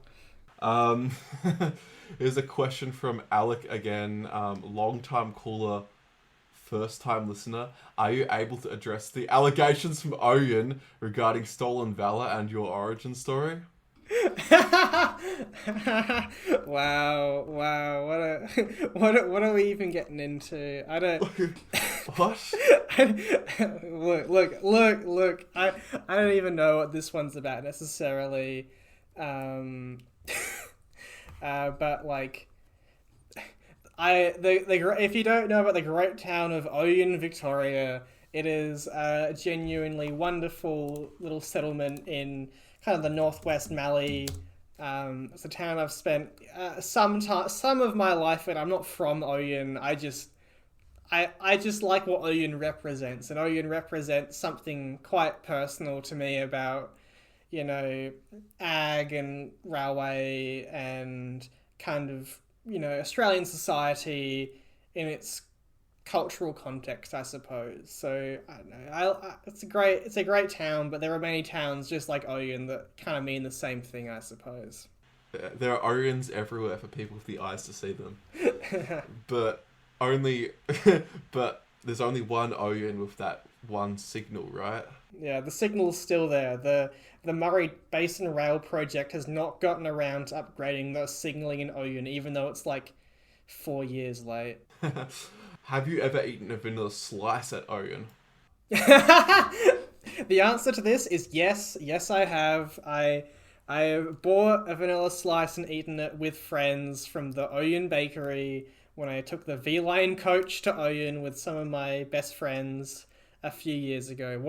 Speaker 1: Here's a question from Alec again, long-time caller, first-time listener. Are you able to address the allegations from Oyen regarding stolen valor and your origin story?
Speaker 2: Wow, what are we even getting into? I don't.
Speaker 1: What?
Speaker 2: Look. I don't even know what this one's about necessarily. But like, if you don't know about the great town of Oyen, Victoria, it is a genuinely wonderful little settlement in kind of the northwest Mallee. It's a town I've spent some of my life in. I'm not from Oyen. I just like what Oyen represents, and Oyen represents something quite personal to me about, you know, ag and railway and kind of, you know, Australian society in its cultural context, I suppose. So I don't know. It's a great town, but there are many towns just like Oyen that kind of mean the same thing, I suppose.
Speaker 1: There are Oyens everywhere for people with the eyes to see them, but there's only one Oyen with that one signal, right?
Speaker 2: Yeah, the signal's still there. The Murray Basin Rail project has not gotten around to upgrading the signalling in Oyen, even though it's like 4 years late.
Speaker 1: Have you ever eaten a vanilla slice at Oyen?
Speaker 2: The answer to this is yes. Yes, I have. I bought a vanilla slice and eaten it with friends from the Oyen bakery when I took the V-Line coach to Oyen with some of my best friends a few years ago.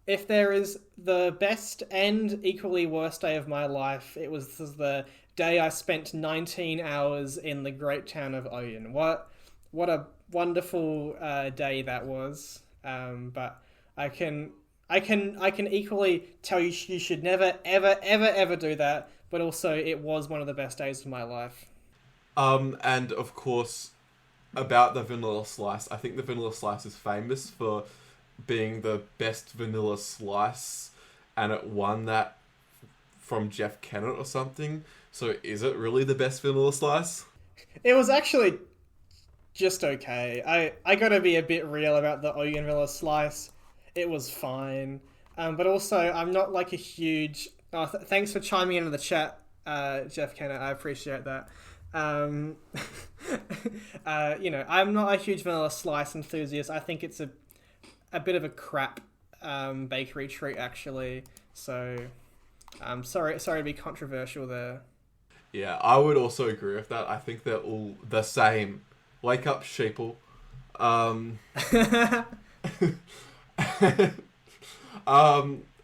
Speaker 2: If there is the best and equally worst day of my life, it was the day I spent 19 hours in the great town of Oyen. What a wonderful day that was. But I can equally tell you should never ever do that. But also, it was one of the best days of my life.
Speaker 1: And of course, about the vanilla slice, I think the vanilla slice is famous for being the best vanilla slice, and it won that from Jeff Kennett or something. So is it really the best vanilla slice?
Speaker 2: It was actually just okay. I gotta be a bit real about the Oyen vanilla slice. It was fine. But also, I'm not like a huge... thanks for chiming into the chat, Jeff Kennett. I appreciate that. You know, I'm not a huge vanilla slice enthusiast. I think it's a bit of a crap bakery treat, actually. So I'm sorry to be controversial there.
Speaker 1: Yeah, I would also agree with that. I think they're all the same. Wake up, sheeple.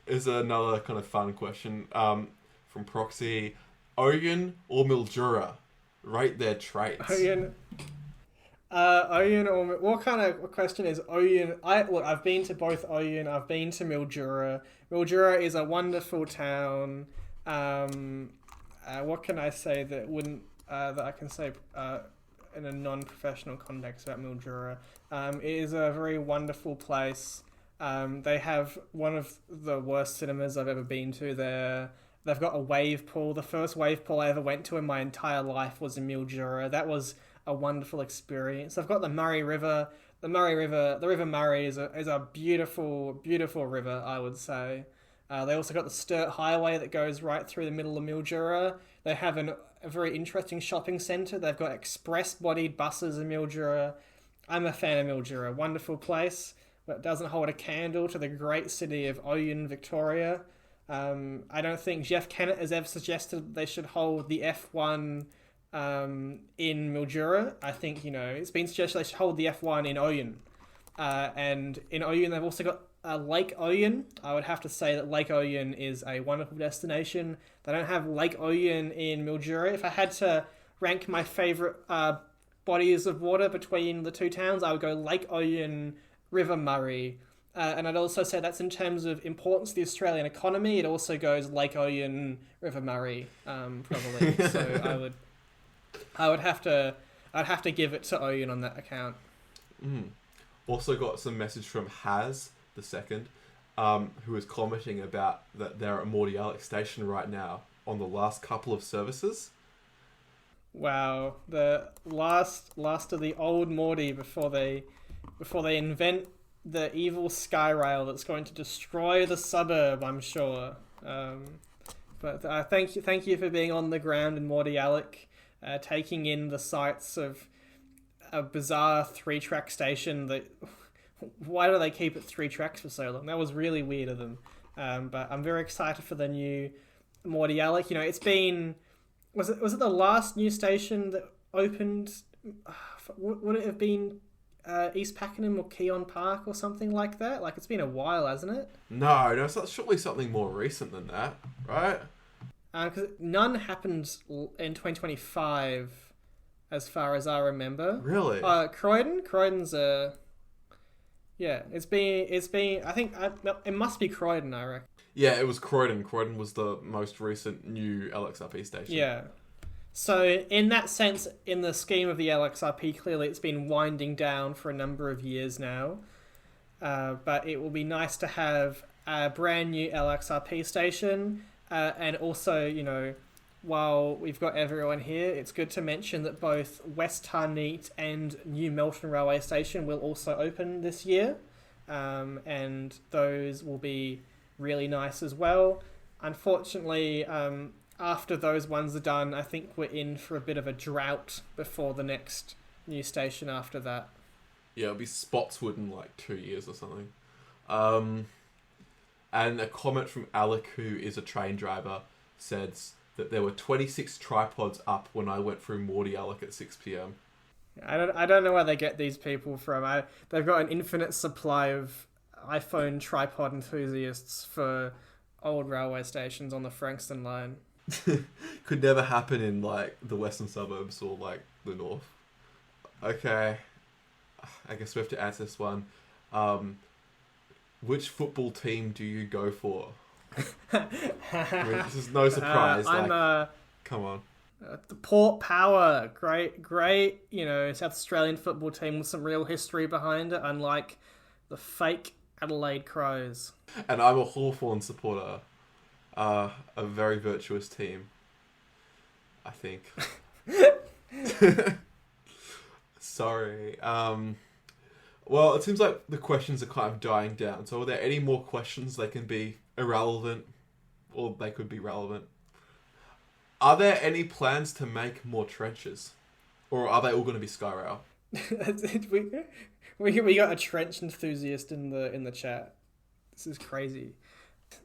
Speaker 1: Is another kind of fun question from Proxy. Oyen or Mildura? Rate their traits.
Speaker 2: Oyen or... What kind of question is Oyen? I've been to both Oyen. I've been to Mildura. Mildura is a wonderful town. What can I say that wouldn't... that I can say in a non-professional context about Mildura? It is a very wonderful place. They have one of the worst cinemas I've ever been to there. They've got a wave pool. The first wave pool I ever went to in my entire life was in Mildura. That was a wonderful experience. They've got the Murray River. The River Murray is a beautiful, beautiful river, I would say. They also got the Sturt Highway that goes right through the middle of Mildura. They have a very interesting shopping centre. They've got express-bodied buses in Mildura. I'm a fan of Mildura. Wonderful place, but doesn't hold a candle to the great city of Oyen, Victoria. I don't think Jeff Kennett has ever suggested they should hold the F1 in Mildura. I think, you know, it's been suggested they should hold the F1 in Oyen. And in Oyen, they've also got Lake Oyen. I would have to say that Lake Oyen is a wonderful destination. They don't have Lake Oyen in Mildura. If I had to rank my favourite bodies of water between the two towns, I would go Lake Oyen, River Murray. And I'd also say that's in terms of importance to the Australian economy. It also goes Lake Oyen, River Murray, probably. So I'd have to give it to Oyen on that account.
Speaker 1: Also got some message from Haz the second. who was commenting about that they're at Mordialloc Station right now on the last couple of services.
Speaker 2: Wow, the last of the old Morty before they invent the evil Skyrail that's going to destroy the suburb, I'm sure. But thank you for being on the ground in Mordialloc, taking in the sights of a bizarre 3-track station that... Why do they keep it 3 tracks for so long? That was really weird of them. But I'm very excited for the new Mordialloc. You know, it's been... Was it the last new station that opened? Would it have been East Pakenham or Keon Park or something like that? Like, it's been a while, hasn't it?
Speaker 1: No, it's surely something more recent than that, right?
Speaker 2: Because none happened in 2025, as far as I remember.
Speaker 1: Really?
Speaker 2: Croydon's yeah, it's been. I think it must be Croydon, I reckon.
Speaker 1: Yeah, it was Croydon. Croydon was the most recent new LXRP station.
Speaker 2: Yeah. So in that sense, in the scheme of the LXRP, clearly it's been winding down for a number of years now. But it will be nice to have a brand new LXRP station. And also, you know, while we've got everyone here, it's good to mention that both West Tarneet and New Melton Railway Station will also open this year. And those will be really nice as well. Unfortunately, after those ones are done, I think we're in for a bit of a drought before the next new station after that.
Speaker 1: Yeah, it'll be Spotswood in like 2 years or something. And a comment from Alec, who is a train driver, says that there were 26 tripods up when I went through Mordialloc at 6 p.m.
Speaker 2: I don't know where they get these people from. They've got an infinite supply of iPhone tripod enthusiasts for old railway stations on the Frankston line.
Speaker 1: Could never happen in like the western suburbs or like the north. Okay, I guess we have to answer this one. Which football team do you go for? I mean, this is no surprise. Come on.
Speaker 2: The Port Power, great, you know, South Australian football team with some real history behind it, unlike the fake Adelaide Crows.
Speaker 1: And I'm a Hawthorn supporter. A very virtuous team, I think. Sorry. Well, it seems like the questions are kind of dying down. So are there any more questions? They can be irrelevant, or they could be relevant. Are there any plans to make more trenches? Or are they all going to be Skyrail?
Speaker 2: we got a trench enthusiast in the chat. This is crazy.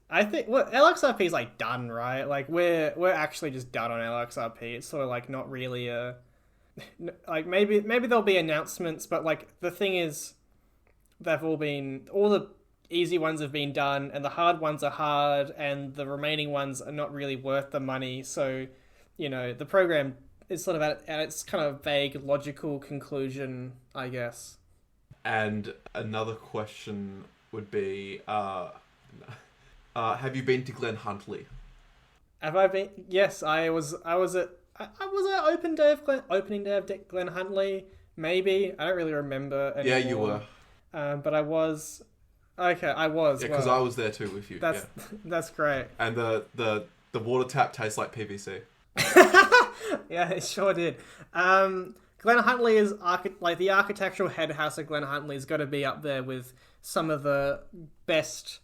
Speaker 2: I think LXRP is like done, right? Like we're actually just done on LXRP. It's sort of like not really a like maybe there'll be announcements, but like the thing is, all the easy ones have been done, and the hard ones are hard, and the remaining ones are not really worth the money. So, you know, the program is sort of at its kind of vague, logical conclusion, I guess. And
Speaker 1: another question would be, have you been to Glen Huntly?
Speaker 2: Have I been? Yes, I was at opening day of Glen Huntly. Maybe I don't really remember anymore.
Speaker 1: Yeah, you were.
Speaker 2: But I was. Okay, I was.
Speaker 1: Yeah, because I was there too with you.
Speaker 2: That's great.
Speaker 1: And the water tap tastes like PVC.
Speaker 2: Yeah, it sure did. Glen Huntly is like the architectural head house of Glen Huntly's got to be up there with some of the best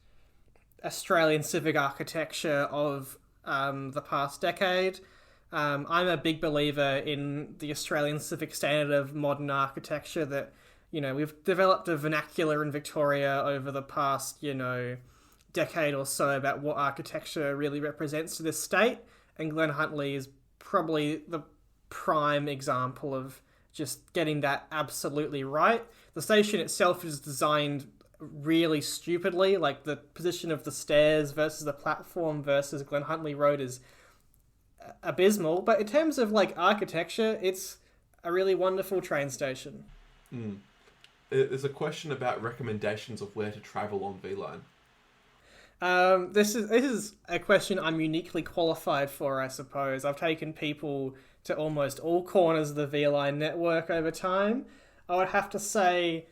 Speaker 2: Australian civic architecture of the past decade. I'm a big believer in the Australian civic standard of modern architecture that, you know, we've developed a vernacular in Victoria over the past, you know, decade or so about what architecture really represents to this state. And Glen Huntly is probably the prime example of just getting that absolutely right. The station itself is designed really stupidly, like the position of the stairs versus the platform versus Glen Huntly Road is abysmal. But in terms of like architecture, it's a really wonderful train station.
Speaker 1: There's a question about recommendations of where to travel on V-Line.
Speaker 2: This is a question I'm uniquely qualified for, I suppose. I've taken people to almost all corners of the V-Line network over time. I would have to say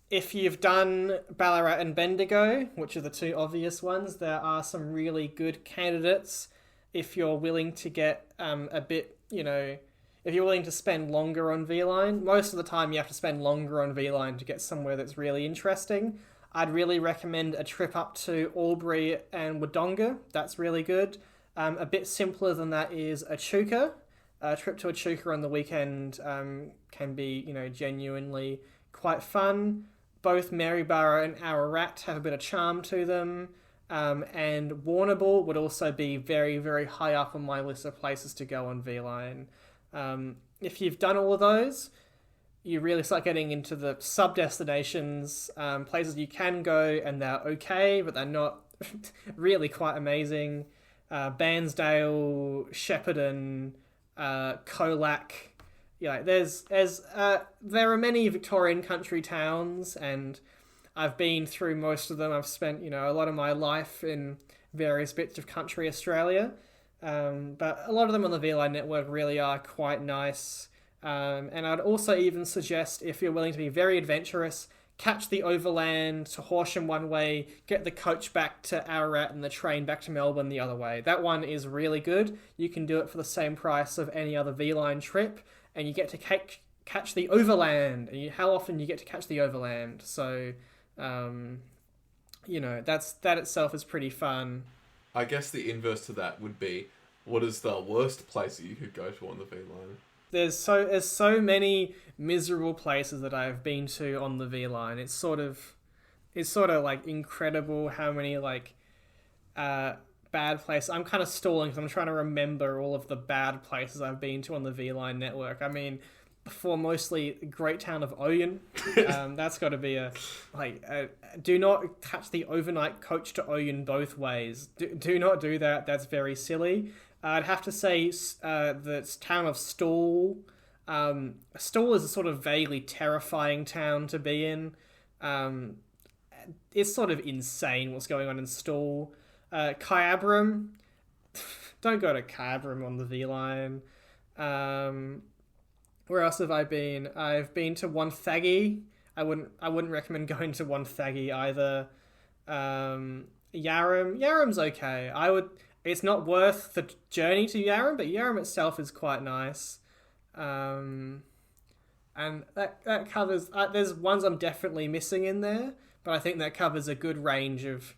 Speaker 2: if you've done Ballarat and Bendigo, which are the two obvious ones, there are some really good candidates if you're willing to get a bit, if you're willing to spend longer on V-Line. Most of the time you have to spend longer on V-Line to get somewhere that's really interesting. I'd really recommend a trip up to Albury and Wodonga. That's really good. A bit simpler than that is Echuca. A trip to Echuca on the weekend can be, genuinely quite fun. Both Maryborough and Ararat have a bit of charm to them. And Warrnambool would also be very, very high up on my list of places to go on V-Line. If you've done all of those, you really start getting into the sub-destinations, places you can go and they're okay, but they're not really quite amazing. Bairnsdale, Shepparton, Colac. There are many Victorian country towns, and I've been through most of them. I've spent, a lot of my life in various bits of country Australia. But a lot of them on the V-Line network really are quite nice. And I'd also even suggest, if you're willing to be very adventurous, catch the overland to Horsham one way, get the coach back to Ararat and the train back to Melbourne the other way. That one is really good. You can do it for the same price of any other V-Line trip, and you get to catch the overland. And how often you get to catch the overland. So, that itself is pretty fun.
Speaker 1: I guess the inverse to that would be, what is the worst place that you could go to on the V-Line?
Speaker 2: There's so many miserable places that I've been to on the V-Line. It's sort of like incredible how many bad places. I'm kind of stalling because I'm trying to remember all of the bad places I've been to on the V-Line network. I mean, before mostly the great town of Oyen. That's got to be do not catch the overnight coach to Oyen both ways. Do not do that. That's very silly. I'd have to say the town of Stawell. Stawell is a sort of vaguely terrifying town to be in. It's sort of insane what's going on in Stawell. Kyabram. Don't go to Kyabram on the V-Line. Where else have I been? I've been to Wonthaggi. I wouldn't recommend going to Wonthaggi either. Yarram's okay. It's not worth the journey to Yarram, but Yarram itself is quite nice. And that covers... there's ones I'm definitely missing in there, but I think that covers a good range of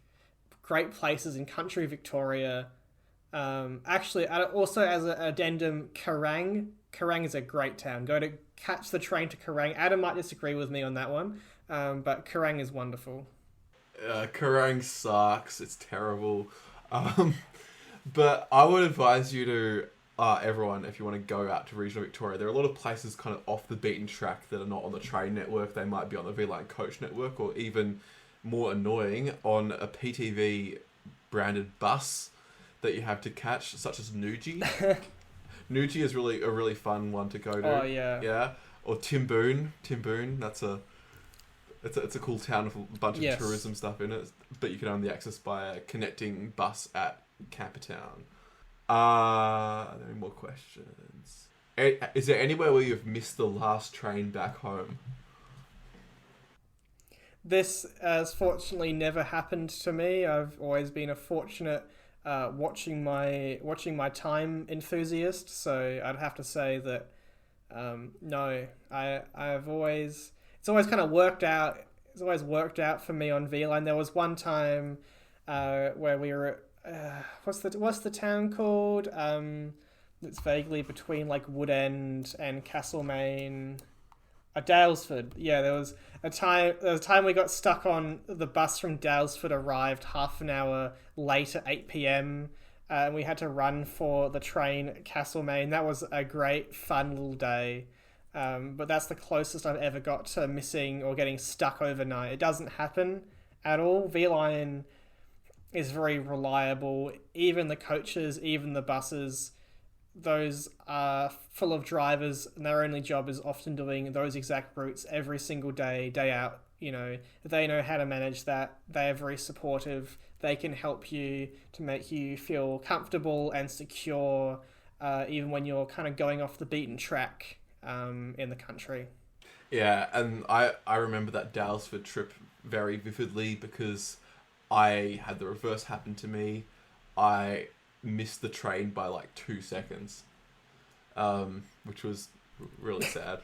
Speaker 2: great places in country Victoria. Actually, also as an addendum, Kerrang. Kerrang is a great town. Go to catch the train to Kerrang. Adam might disagree with me on that one, but Kerrang is wonderful.
Speaker 1: Kerrang sucks. It's terrible. But I would advise you to, everyone, if you want to go out to regional Victoria, there are a lot of places kind of off the beaten track that are not on the train network. They might be on the V-Line coach network, or even more annoying, on a PTV branded bus that you have to catch, such as Newgie. Newgie is really a really fun one to go to.
Speaker 2: Oh yeah.
Speaker 1: Yeah. Or Timboon. It's a cool town with a bunch of tourism stuff in it, but you can only access by a connecting bus at Campertown. Are there any more questions? Is there anywhere where you've missed the last train back home?
Speaker 2: This has fortunately never happened to me. I've always been a fortunate watching my time enthusiast, so I'd have to say that no, I've always... It's always kind of worked out. It's always worked out for me on V-Line. There was one time where we were what's the town called? It's vaguely between Woodend and Castlemaine. Dalesford. Yeah, there was a time we got stuck on the bus from Dalesford. Arrived half an hour late at 8 p.m. And we had to run for the train at Castlemaine. That was a great, fun little day. But that's the closest I've ever got to missing or getting stuck overnight. It doesn't happen at all. V-Line is very reliable. Even the coaches, even the buses, those are full of drivers, and their only job is often doing those exact routes every single day, day out. They know how to manage that. They are very supportive. They can help you to make you feel comfortable and secure, even when you're kind of going off the beaten track in the country.
Speaker 1: Yeah, and I remember that Dalesford trip very vividly because I had the reverse happen to me. I missed the train by like 2 seconds, which was really sad.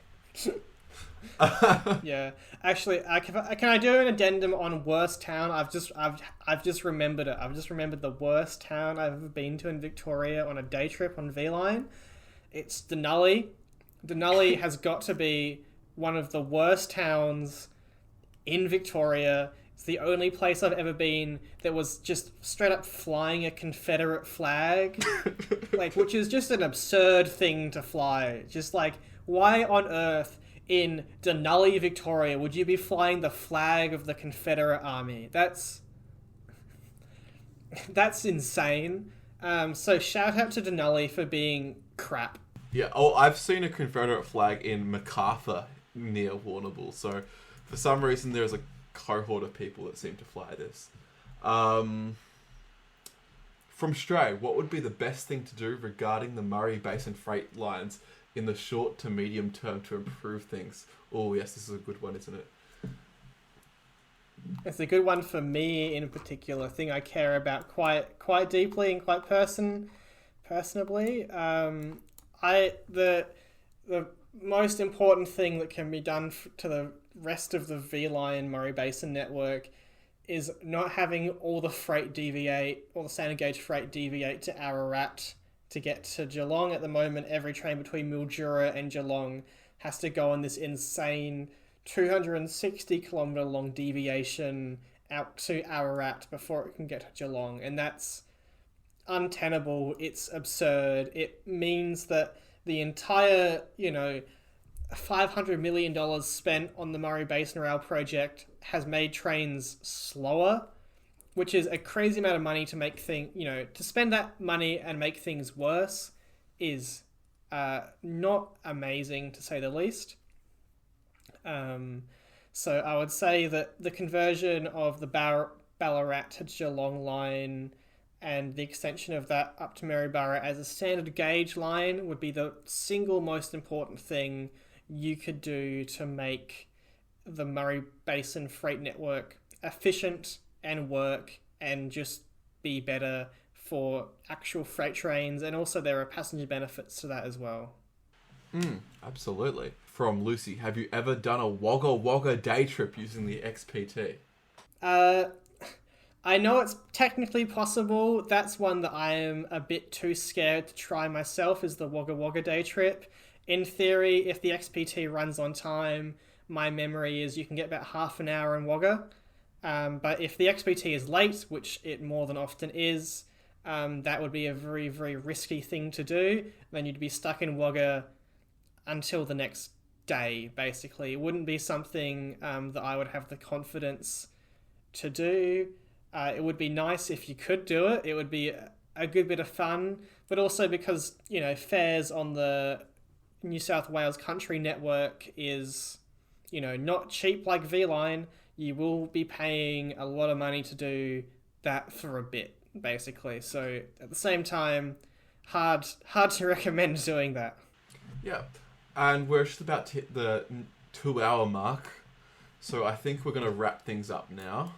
Speaker 2: Yeah, actually, can I do an addendum on worst town? I've just remembered it. I've just remembered the worst town I've ever been to in Victoria on a day trip on V-Line. It's Denali. Denali has got to be one of the worst towns in Victoria. It's the only place I've ever been that was just straight up flying a Confederate flag, like, which is just an absurd thing to fly. Just like, why on earth in Denali, Victoria, would you be flying the flag of the Confederate Army? That's insane. So shout out to Denali for being crap.
Speaker 1: Yeah, oh, I've seen a Confederate flag in Macarthur near Warrnambool, so for some reason there's a cohort of people that seem to fly this. From Stray, what would be the best thing to do regarding the Murray Basin freight lines in the short to medium term to improve things? Oh yes, this is a good one, isn't it?
Speaker 2: It's a good one for me in particular, thing I care about quite deeply and quite personably. The most important thing that can be done to the rest of the V-Line Murray Basin network is not having all the standard gauge freight deviate to Ararat to get to Geelong. At the moment, every train between Mildura and Geelong has to go on this insane 260 kilometre long deviation out to Ararat before it can get to Geelong, and that's untenable. It's absurd. It means that the entire, $500 million spent on the Murray Basin Rail project has made trains slower, which is a crazy amount of money to make to spend that money and make things worse is not amazing, to say the least. So I would say that the conversion of the Ballarat to Geelong line and the extension of that up to Maryborough as a standard gauge line would be the single most important thing you could do to make the Murray Basin freight network efficient and work and just be better for actual freight trains, and also there are passenger benefits to that as well.
Speaker 1: Absolutely. From Lucy, have you ever done a Wagga Wagga day trip using the XPT?
Speaker 2: I know it's technically possible. That's one that I am a bit too scared to try myself, is the Wagga Wagga day trip. In theory, if the XPT runs on time, my memory is you can get about half an hour in Wagga. But if the XPT is late, which it more than often is, that would be a very, very risky thing to do. Then you'd be stuck in Wagga until the next day, basically. It wouldn't be something that I would have the confidence to do. It would be nice if you could do it. It would be a good bit of fun, but also because, fares on the New South Wales Country Network is, not cheap like V-Line. You will be paying a lot of money to do that for a bit, basically. So at the same time, hard to recommend doing that.
Speaker 1: Yeah, and we're just about to hit the 2-hour mark, so I think we're going to wrap things up now.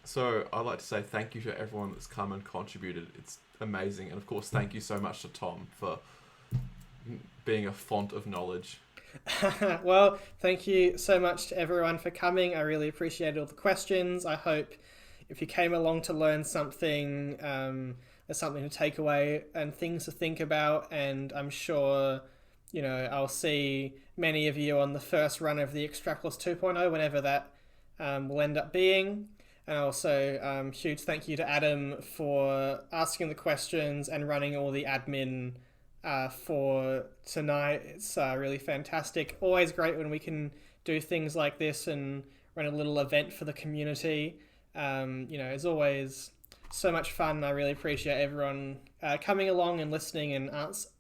Speaker 1: So I'd like to say thank you to everyone that's come and contributed. It's amazing, and of course thank you so much to Tom for being a font of knowledge.
Speaker 2: Well, thank you so much to everyone for coming. I really appreciated all the questions. I hope if you came along to learn something, there's something to take away and things to think about. And I'm sure, I'll see many of you on the first run of the Xtrap 2.0, whenever that will end up being. And also, huge thank you to Adam for asking the questions and running all the admin for tonight. It's really fantastic. Always great when we can do things like this and run a little event for the community. It's always so much fun. I really appreciate everyone coming along and listening and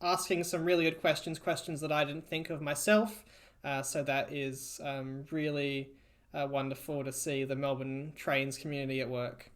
Speaker 2: asking some really good questions that I didn't think of myself. So that is really wonderful to see the Melbourne trains community at work.